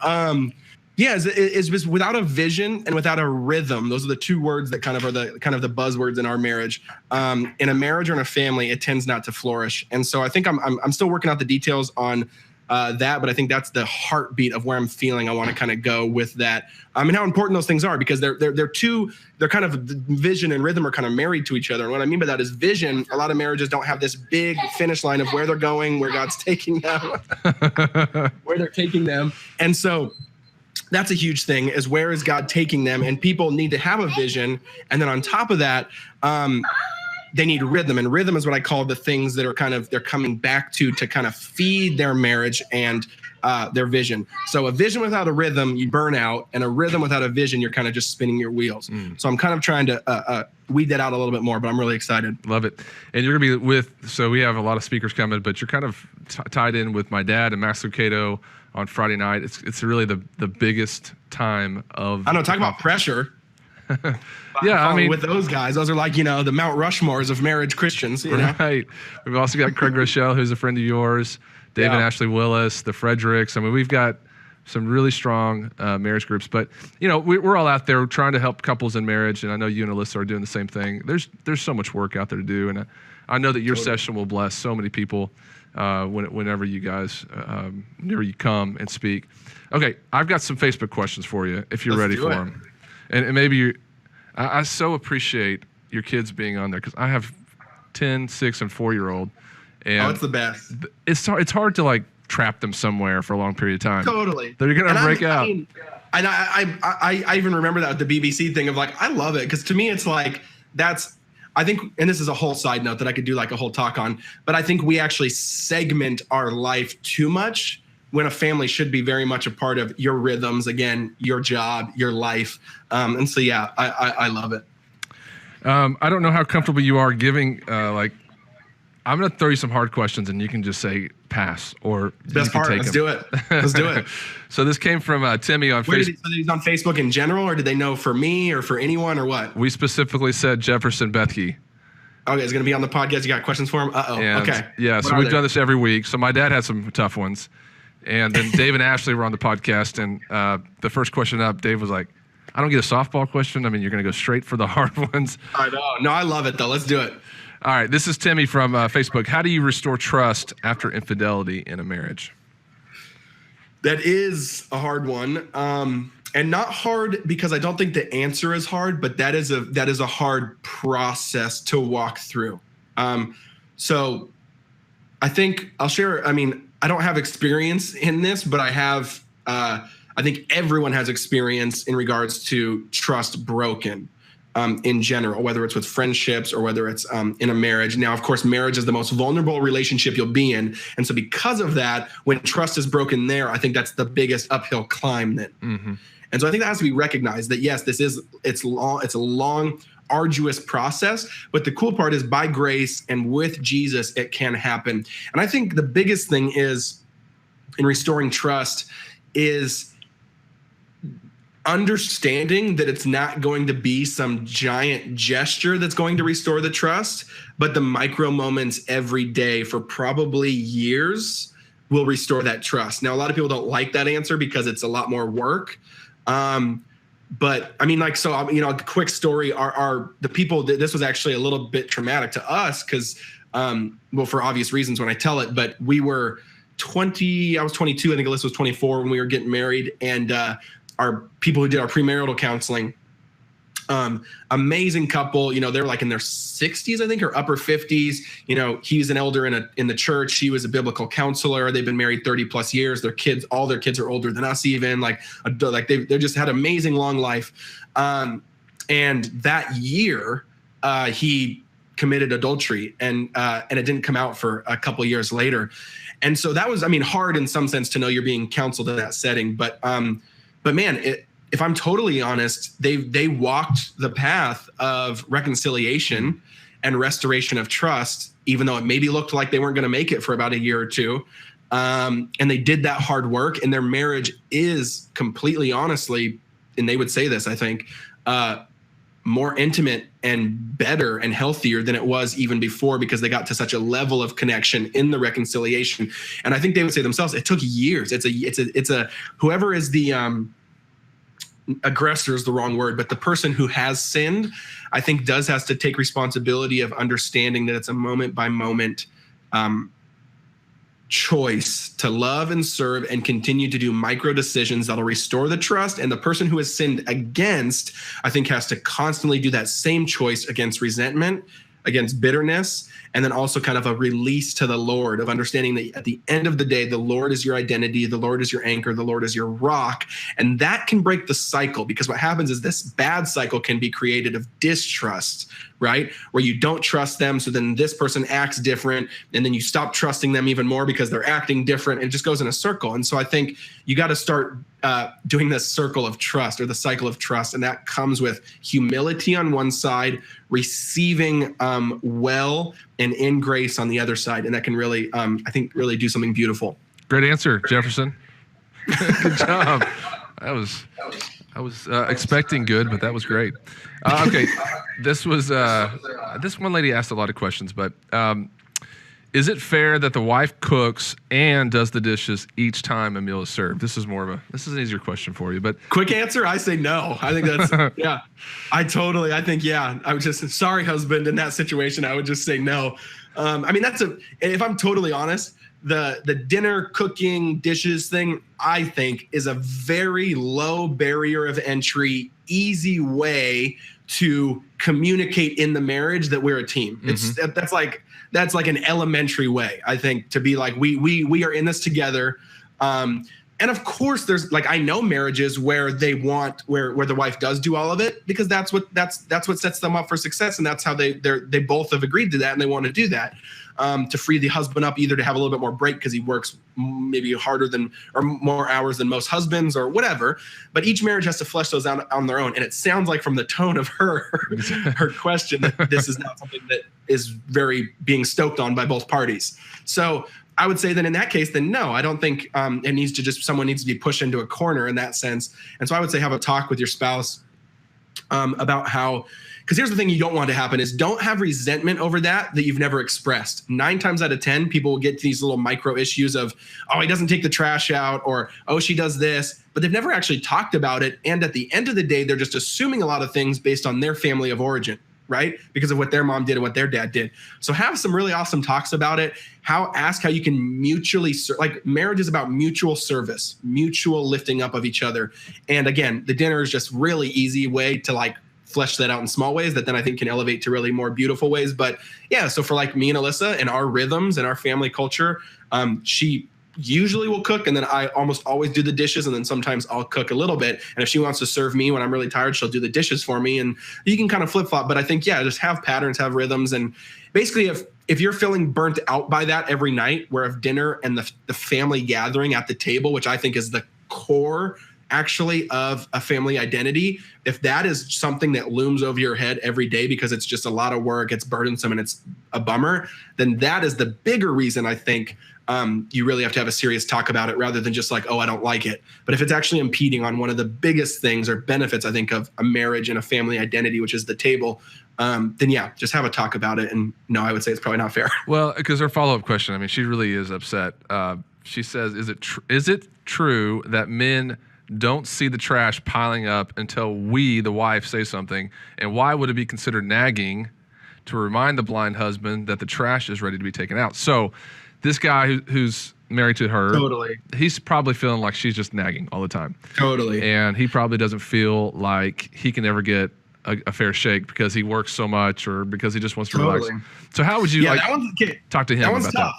It's just without a vision and without a rhythm. Those are the two words that kind of are the buzzwords in our marriage. In a marriage or in a family, it tends not to flourish. And so I think I'm still working out the details on that, but I think that's the heartbeat of where I'm feeling I want to kind of go with that. And how important those things are, because they're kind of vision and rhythm are kind of married to each other. And what I mean by that is vision. A lot of marriages don't have this big finish line of where they're going, where God's taking them, where they're taking them. And so that's a huge thing, is where is God taking them? And people need to have a vision. And then on top of that, they need rhythm. And rhythm is what I call the things that are they're coming back to kind of feed their marriage and their vision. So a vision without a rhythm, you burn out. And a rhythm without a vision, you're kind of just spinning your wheels. So I'm kind of trying to weed that out a little bit more, but I'm really excited. Love it. And you're going to be so we have a lot of speakers coming, but you're kind of tied in with my dad and Max Lucado on Friday night. It's really the biggest time of. I know. Talk about pressure. Yeah, I mean, with those guys, those are like, the Mount Rushmores of marriage Christians. Right. We've also got Craig Rochelle, who's a friend of yours, David and Ashley Willis, the Fredericks. I mean, we've got some really strong marriage groups. But, we're all out there trying to help couples in marriage, and I know you and Alyssa are doing the same thing. There's so much work out there to do, and I know that your session will bless so many people whenever you guys, whenever you come and speak. Okay, I've got some Facebook questions for you if you're ready for them. And maybe I so appreciate your kids being on there, because I have 10, 6, and 4-year-old. And it's the best. It's hard to like trap them somewhere for a long period of time. Totally. They're going to break out. I mean, and I even remember that with the BBC thing of like, I love it, because to me it's like I think, and this is a whole side note that I could do like a whole talk on, but I think we actually segment our life too much when a family should be very much a part of your rhythms, again, your job, your life. And so, yeah, I love it. I don't know how comfortable you are giving, I'm going to throw you some hard questions and you can just say pass or best part. Let's do it. Let's do it. So this came from Timmy on Facebook. So he's on Facebook in general, or did they know for me or for anyone or what? We specifically said Jefferson Bethke. Okay, he's going to be on the podcast. You got questions for him? Okay. Yeah, so we've done this every week. So my dad had some tough ones. And then Dave and Ashley were on the podcast. And the first question up, Dave was like, I don't get a softball question. I mean, you're going to go straight for the hard ones. I know. No, I love it, though. Let's do it. All right, this is Timmy from Facebook. How do you restore trust after infidelity in a marriage? That is a hard one, and not hard because I don't think the answer is hard, but that is a hard process to walk through. So I think I'll share. I mean, I don't have experience in this, but I have. I think everyone has experience in regards to trust broken. In general, whether it's with friendships or whether it's in a marriage. Now, of course, marriage is the most vulnerable relationship you'll be in. And so because of that, when trust is broken there, I think that's the biggest uphill climb then. Mm-hmm. And so I think that has to be recognized that, yes, it's a long, arduous process. But the cool part is by grace and with Jesus, it can happen. And I think the biggest thing is in restoring trust is understanding that it's not going to be some giant gesture that's going to restore the trust, but the micro moments every day for probably years will restore that trust. Now, a lot of people don't like that answer because it's a lot more work. But I mean, like, so, a quick story, the people, this was actually a little bit traumatic to us because, well, for obvious reasons when I tell it, but we were I was 22, I think Alyssa was 24 when we were getting married. And, our people who did our premarital counseling, amazing couple, they're like in their 60s, I think, or upper 50s. He's an elder in the church. She was a biblical counselor. They've been married 30 plus years. All their kids are older than us even. They just had amazing long life. And that year, he committed adultery and it didn't come out for a couple of years later. And so that was, hard in some sense to know you're being counseled in that setting. But man, if I'm totally honest, they walked the path of reconciliation and restoration of trust, even though it maybe looked like they weren't going to make it for about a year or two. And they did that hard work, and their marriage is completely honestly, and they would say this, I think, more intimate and better and healthier than it was even before because they got to such a level of connection in the reconciliation. And I think they would say themselves, it took years. It's a whoever is the aggressor is the wrong word, but the person who has sinned, I think has to take responsibility of understanding that it's a moment by moment choice to love and serve and continue to do micro decisions that'll restore the trust. And the person who has sinned against, I think, has to constantly do that same choice against resentment, against bitterness, and then also kind of a release to the Lord of understanding that at the end of the day, the Lord is your identity, the Lord is your anchor, the Lord is your rock. And that can break the cycle, because what happens is this bad cycle can be created of distrust, right? Where you don't trust them. So then this person acts different, and then you stop trusting them even more because they're acting different. It just goes in a circle. And so I think you got to start doing this circle of trust, or the cycle of trust. And that comes with humility on one side, receiving well and in grace on the other side. And that can really, I think, really do something beautiful. Great answer, Jefferson. Good job. I was expecting good, but that was great. Okay, this one lady asked a lot of questions, but is it fair that the wife cooks and does the dishes each time a meal is served? This is an easier question for you, but quick answer, I say no. I think that's yeah. I think yeah. I would just, sorry, husband, in that situation, I would just say no. If I'm totally honest, the dinner cooking dishes thing, I think, is a very low barrier of entry, easy way to communicate in the marriage that we're a team. Mm-hmm. That's like an elementary way, I think, to be like, we are in this together. And of course, there's like, I know marriages where they want where the wife does do all of it, because that's what sets them up for success, and that's how they both have agreed to that, and they want to do that, to free the husband up, either to have a little bit more break because he works maybe harder than or more hours than most husbands or whatever. But each marriage has to flesh those out on their own. And it sounds like from the tone of her question that this is not something that is very being stoked on by both parties. So I would say that in that case, then no, I don't think someone needs to be pushed into a corner in that sense. And so I would say have a talk with your spouse about how, because here's the thing you don't want to happen is don't have resentment over that you've never expressed. 9 times out of 10, people will get to these little micro issues of, oh, he doesn't take the trash out, or, oh, she does this, but they've never actually talked about it. And at the end of the day, they're just assuming a lot of things based on their family of origin, right? Because of what their mom did and what their dad did. So have some really awesome talks about it. Ask how you can mutually, like marriage is about mutual service, mutual lifting up of each other. And again, the dinner is just really easy way to like flesh that out in small ways that then I think can elevate to really more beautiful ways. But yeah, so for like me and Alyssa and our rhythms and our family culture, she usually will cook, and then I almost always do the dishes, and then sometimes I'll cook a little bit. And if she wants to serve me when I'm really tired, she'll do the dishes for me, and you can kind of flip-flop. But I think, yeah, just have patterns, have rhythms. And basically if you're feeling burnt out by that every night, where of dinner and the family gathering at the table, which I think is the core actually of a family identity, if that is something that looms over your head every day because it's just a lot of work, it's burdensome, and it's a bummer, then that is the bigger reason I think you really have to have a serious talk about it, rather than just like, oh, I don't like it. But if it's actually impeding on one of the biggest things or benefits, I think, of a marriage and a family identity, which is the table, then yeah, just have a talk about it. And no, I would say it's probably not fair. Well, because her follow-up question, I mean, she really is upset. She says, is it true that men don't see the trash piling up until we, the wife, say something? And why would it be considered nagging to remind the blind husband that the trash is ready to be taken out? So this guy who's married to her, totally, he's probably feeling like she's just nagging all the time. Totally. And he probably doesn't feel like he can ever get a fair shake because he works so much, or because he just wants to relax. So how would you talk to him about that?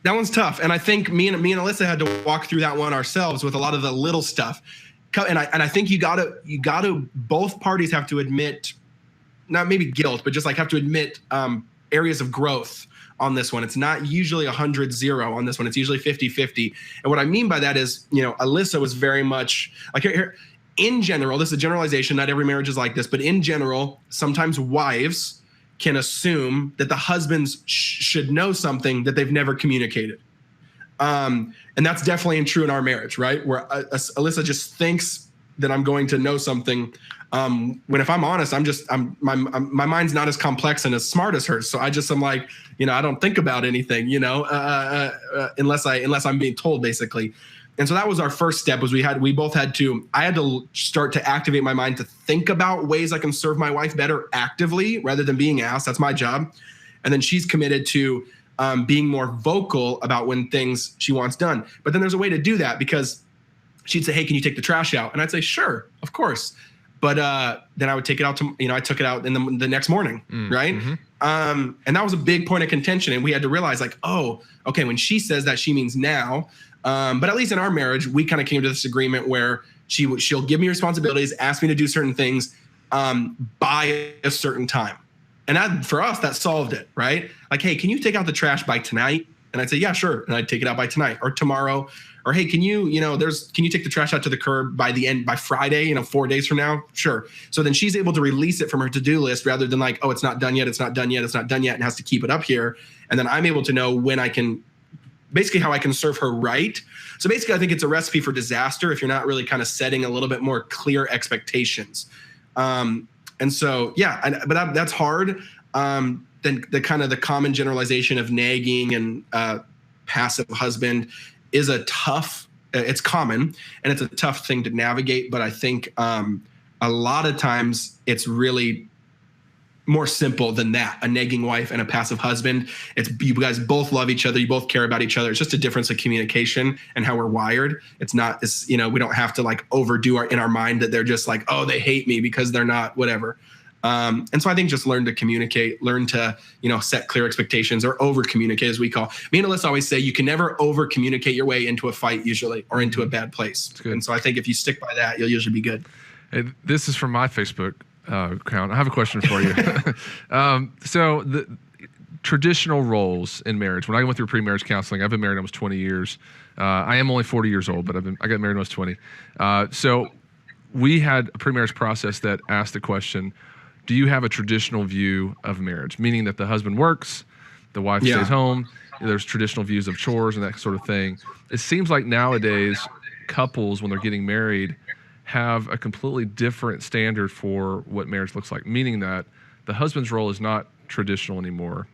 That one's tough. And I think me and Alyssa had to walk through that one ourselves with a lot of the little stuff. And I think you gotta both parties have to admit, not maybe guilt, but just like have to admit areas of growth on this one. It's not usually 100-0 on this one. It's usually 50-50. And what I mean by that is, Alyssa was very much like here in general, this is a generalization, not every marriage is like this, but in general, sometimes wives can assume that the husbands should know something that they've never communicated. And that's definitely true in our marriage, right? Where Alyssa just thinks that I'm going to know something. When if I'm honest, my mind's not as complex and as smart as hers. So I'm like, I don't think about anything, unless I'm being told, basically. And so that was our first step. I had to start to activate my mind to think about ways I can serve my wife better actively rather than being asked. That's my job. And then she's committed to being more vocal about when things she wants done. But then there's a way to do that, because she'd say, hey, can you take the trash out? And I'd say, sure, of course. But then I would take it out I took it out in the next morning, right? Mm-hmm. And that was a big point of contention. And we had to realize, like, oh, okay, when she says that, she means now. But at least in our marriage, we kind of came to this agreement where she'll give me responsibilities, ask me to do certain things by a certain time. And for us, that solved it, right? Like, hey, can you take out the trash by tonight? And I'd say, yeah, sure. And I'd take it out by tonight or tomorrow. Or, hey, can you take the trash out to the curb by Friday, 4 days from now? Sure. So then she's able to release it from her to-do list rather than like, oh, it's not done yet, and has to keep it up here. And then I'm able to know when I can, basically how I can serve her right. So basically, I think it's a recipe for disaster if you're not really kind of setting a little bit more clear expectations. And so, yeah, but that's hard. Then the kind of the common generalization of nagging and passive husband is it's common, and it's a tough thing to navigate. But I think a lot of times it's really more simple than that. A nagging wife and a passive husband, you guys both love each other, you both care about each other. It's just a difference of communication and how we're wired. We don't have to like overdo in our mind that they're just like, oh, they hate me because they're not whatever. And so I think just learn to communicate, learn to, set clear expectations or over communicate, as we call. Me and Alyssa always say you can never over communicate your way into a fight usually, or into a bad place. And so I think if you stick by that, you'll usually be good. Hey, this is from my Facebook account. I have a question for you. So the traditional roles in marriage. When I went through pre-marriage counseling, I've been married almost 20 years. I am only 40 years old, but I got married almost 20. So we had a pre-marriage process that asked the question, do you have a traditional view of marriage? Meaning that the husband works, the wife stays home, there's traditional views of chores and that sort of thing. It seems like nowadays couples, when they're getting married, have a completely different standard for what marriage looks like, meaning that the husband's role is not traditional anymore.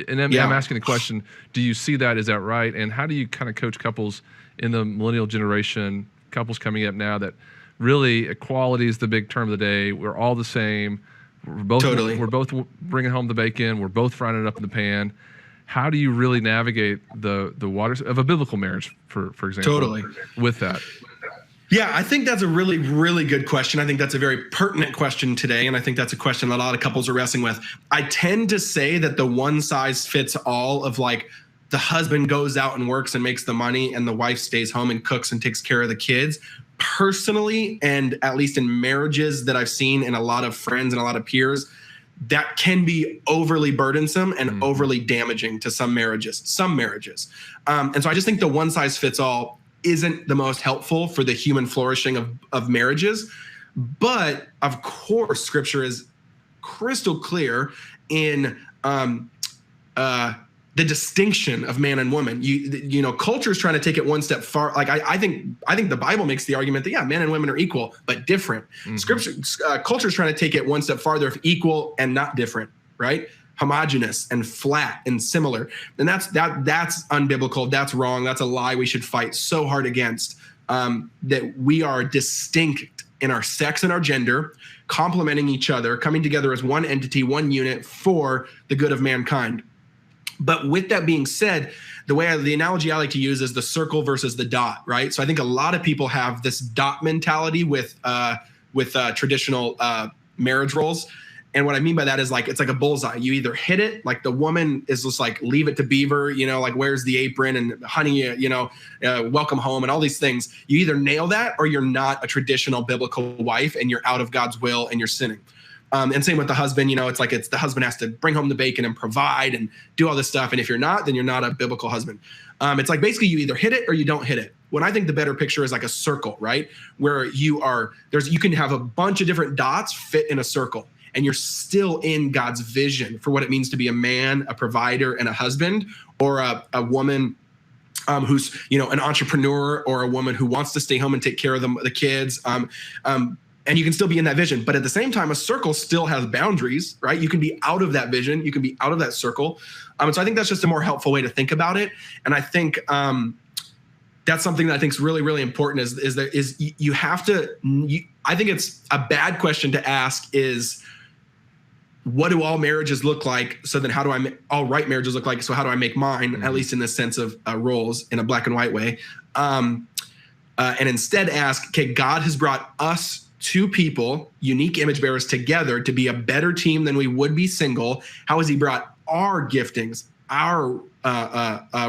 And I'm asking the question, do you see that? Is that right? And how do you kind of coach couples in the millennial generation, couples coming up now, that really equality is the big term of the day. We're all the same. We're both bringing home the bacon. We're both frying it up in the pan. How do you really navigate the waters of a biblical marriage, for example, with that? Yeah, I think that's a really, really good question. I think that's a very pertinent question today, and I think that's a question that a lot of couples are wrestling with. I tend to say that the one size fits all of like the husband goes out and works and makes the money and the wife stays home and cooks and takes care of the kids. Personally, and at least in marriages that I've seen in a lot of friends and a lot of peers, that can be overly burdensome and overly damaging to some marriages. And so I just think the one size fits all isn't the most helpful for the human flourishing of marriages. But of course, scripture is crystal clear in the distinction of man and woman. Culture is trying to take it one step far. Like I think the Bible makes the argument that man and women are equal but different. Scripture, culture is trying to take it one step farther, of equal and not different, right? Homogeneous and flat and similar. And that's unbiblical. That's wrong. That's a lie we should fight so hard against. That we are distinct in our sex and our gender, complementing each other, coming together as one entity, one unit for the good of mankind. But with that being said, the analogy I like to use is the circle versus the dot, right? So I think a lot of people have this dot mentality with traditional marriage roles. And what I mean by that is like, it's like a bullseye. You either hit it, like the woman is just like, leave it to Beaver, like where's the apron and honey, welcome home and all these things. You either nail that or you're not a traditional biblical wife and you're out of God's will and you're sinning. And same with the husband, it's the husband has to bring home the bacon and provide and do all this stuff. And if you're not, then you're not a biblical husband. It's like basically you either hit it or you don't hit it. When I think the better picture is like a circle, right? Where you can have a bunch of different dots fit in a circle and you're still in God's vision for what it means to be a man, a provider, and a husband, or a woman who's, an entrepreneur, or a woman who wants to stay home and take care of the kids. And you can still be in that vision. But at the same time, a circle still has boundaries, right? You can be out of that vision. You can be out of that circle. So I think that's just a more helpful way to think about it. And I think that's something that I think is really, really important is you have to, I think it's a bad question to ask is, what do all marriages look like? So then all right marriages look like? So how do I make mine, at least in the sense of roles in a black and white way? And instead ask, okay, God has brought us two people, unique image bearers, together to be a better team than we would be single. How has he brought our giftings, our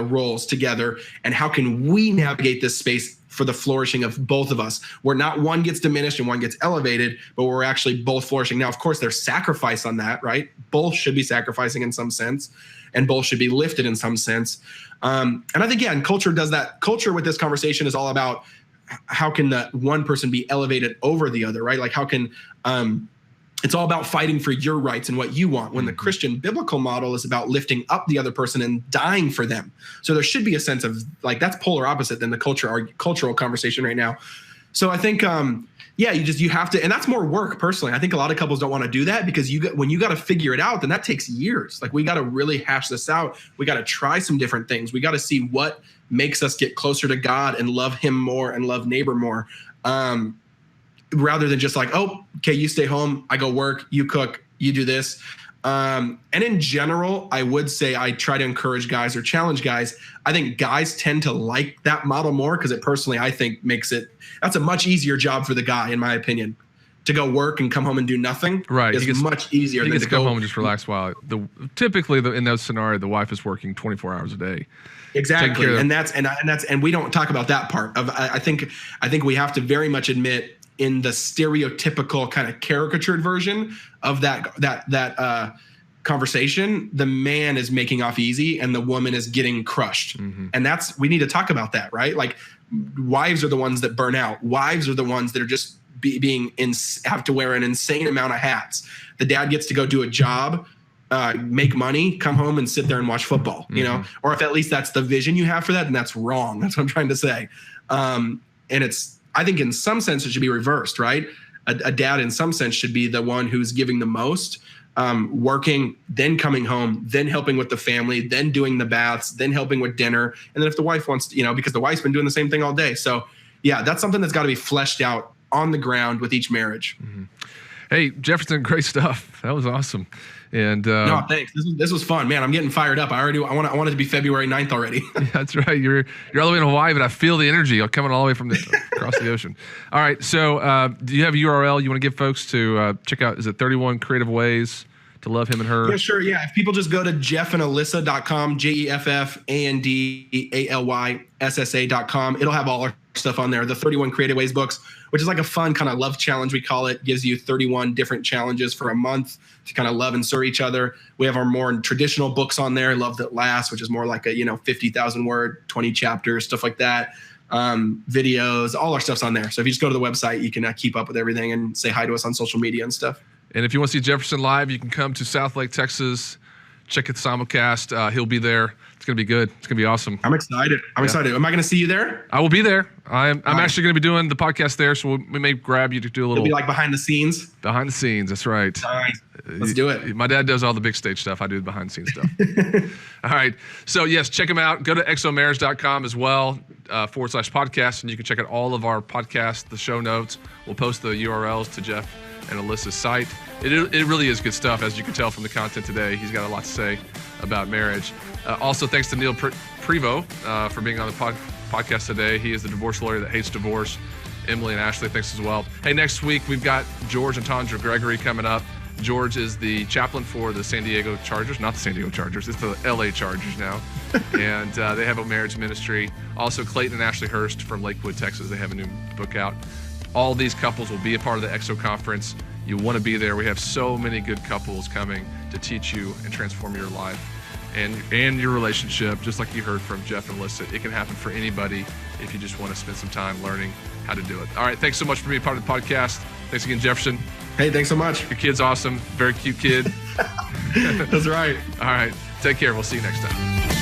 roles together, and how can we navigate this space for the flourishing of both of us, where not one gets diminished and one gets elevated, but we're actually both flourishing? Now, of course, there's sacrifice on that, right? Both should be sacrificing in some sense, and both should be lifted in some sense. And I think, and culture does that. Culture with this conversation is all about how can the one person be elevated over the other, right? Like how can, it's all about fighting for your rights and what you want, when the Christian biblical model is about lifting up the other person and dying for them. So there should be a sense of like, that's polar opposite than the cultural conversation right now. So I think, you have to, and that's more work personally. I think a lot of couples don't want to do that because when you got to figure it out, then that takes years. Like we got to really hash this out. We got to try some different things. We got to see what makes us get closer to God and love him more and love neighbor more. Rather than just like, oh, okay, you stay home, I go work, you cook, you do this. And in general, I would say I try to encourage guys or challenge guys. I think guys tend to like that model more because it personally, I think, that's a much easier job for the guy, in my opinion. to go work and come home and do nothing Right. is much easier He than gets to to come go home and just relax while typically in those scenarios, the wife is working 24 hours a day. Exactly. And we don't talk about that part of, I think we have to very much admit in the stereotypical kind of caricatured version of that conversation, the man is making off easy and the woman is getting crushed. Mm-hmm. And we need to talk about that, right? Like wives are the ones that burn out. Wives are the ones that are just have to wear an insane amount of hats. The dad gets to go do a job, make money, come home and sit there and watch football, you know, or if at least that's the vision you have for that, then that's wrong. That's what I'm trying to say. And I think in some sense it should be reversed, right? A dad in some sense should be the one who's giving the most, working, then coming home, then helping with the family, then doing the baths, then helping with dinner. And then if the wife wants to, because the wife's been doing the same thing all day. So yeah, that's something that's got to be fleshed out on the ground with each marriage. Mm-hmm. Hey, Jefferson, great stuff. That was awesome. And no, thanks. This was fun, man. I'm getting fired up. I want it to be February 9th already. Yeah, that's right. You're all the way in Hawaii, but I feel the energy coming all the way from across the ocean. All right. So do you have a URL you want to give folks to check out? Is it 31 Creative Ways to Love Him and Her? Yeah, sure. Yeah. If people just go to jeffandalyssa.com, JEFFANDALYSSA.com, it'll have all our stuff on there. The 31 Creative Ways books, which is like a fun kind of love challenge, we call it, gives you 31 different challenges for a month to kind of love and serve each other. We have our more traditional books on there, Love That Lasts, which is more like a 50,000 word, 20 chapters, stuff like that. Videos, all our stuff's on there. So if you just go to the website, you can keep up with everything and say hi to us on social media and stuff. And if you want to see Jefferson live, you can come to Southlake, Texas. Check out the simulcast. He'll be there. It's going to be good. It's going to be awesome. I'm excited. I'm excited. Am I going to see you there? I will be there. I'm actually going to be doing the podcast there, so we may grab you to do a little. It'll be like behind the scenes. Behind the scenes. That's right. Nice. Let's do it. My dad does all the big stage stuff. I do the behind the scenes stuff. All right. So yes, check them out. Go to exomarriage.com as well, /podcast, and you can check out all of our podcasts, the show notes. We'll post the URLs to Jeff and Alyssa's site. It really is good stuff, as you can tell from the content today. He's got a lot to say about marriage. Also, thanks to Neil Prevost for being on the podcast today. He is the divorce lawyer that hates divorce. Emily and Ashley, thanks as well. Hey, next week we've got George and Tondra Gregory coming up. George is the chaplain for the San Diego Chargers, not the San Diego Chargers, it's the LA Chargers now. And they have a marriage ministry. Also, Clayton and Ashley Hurst from Lakewood, Texas, they have a new book out. All these couples will be a part of the EXO conference. You want to be there. We have so many good couples coming to teach you and transform your life and your relationship, just like you heard from Jeff and Alyssa. It can happen for anybody if you just want to spend some time learning how to do it. All right, thanks so much for being part of the podcast. Thanks again, Jefferson. Hey, thanks so much. Your kid's awesome. Very cute kid. That's right. All right, take care. We'll see you next time.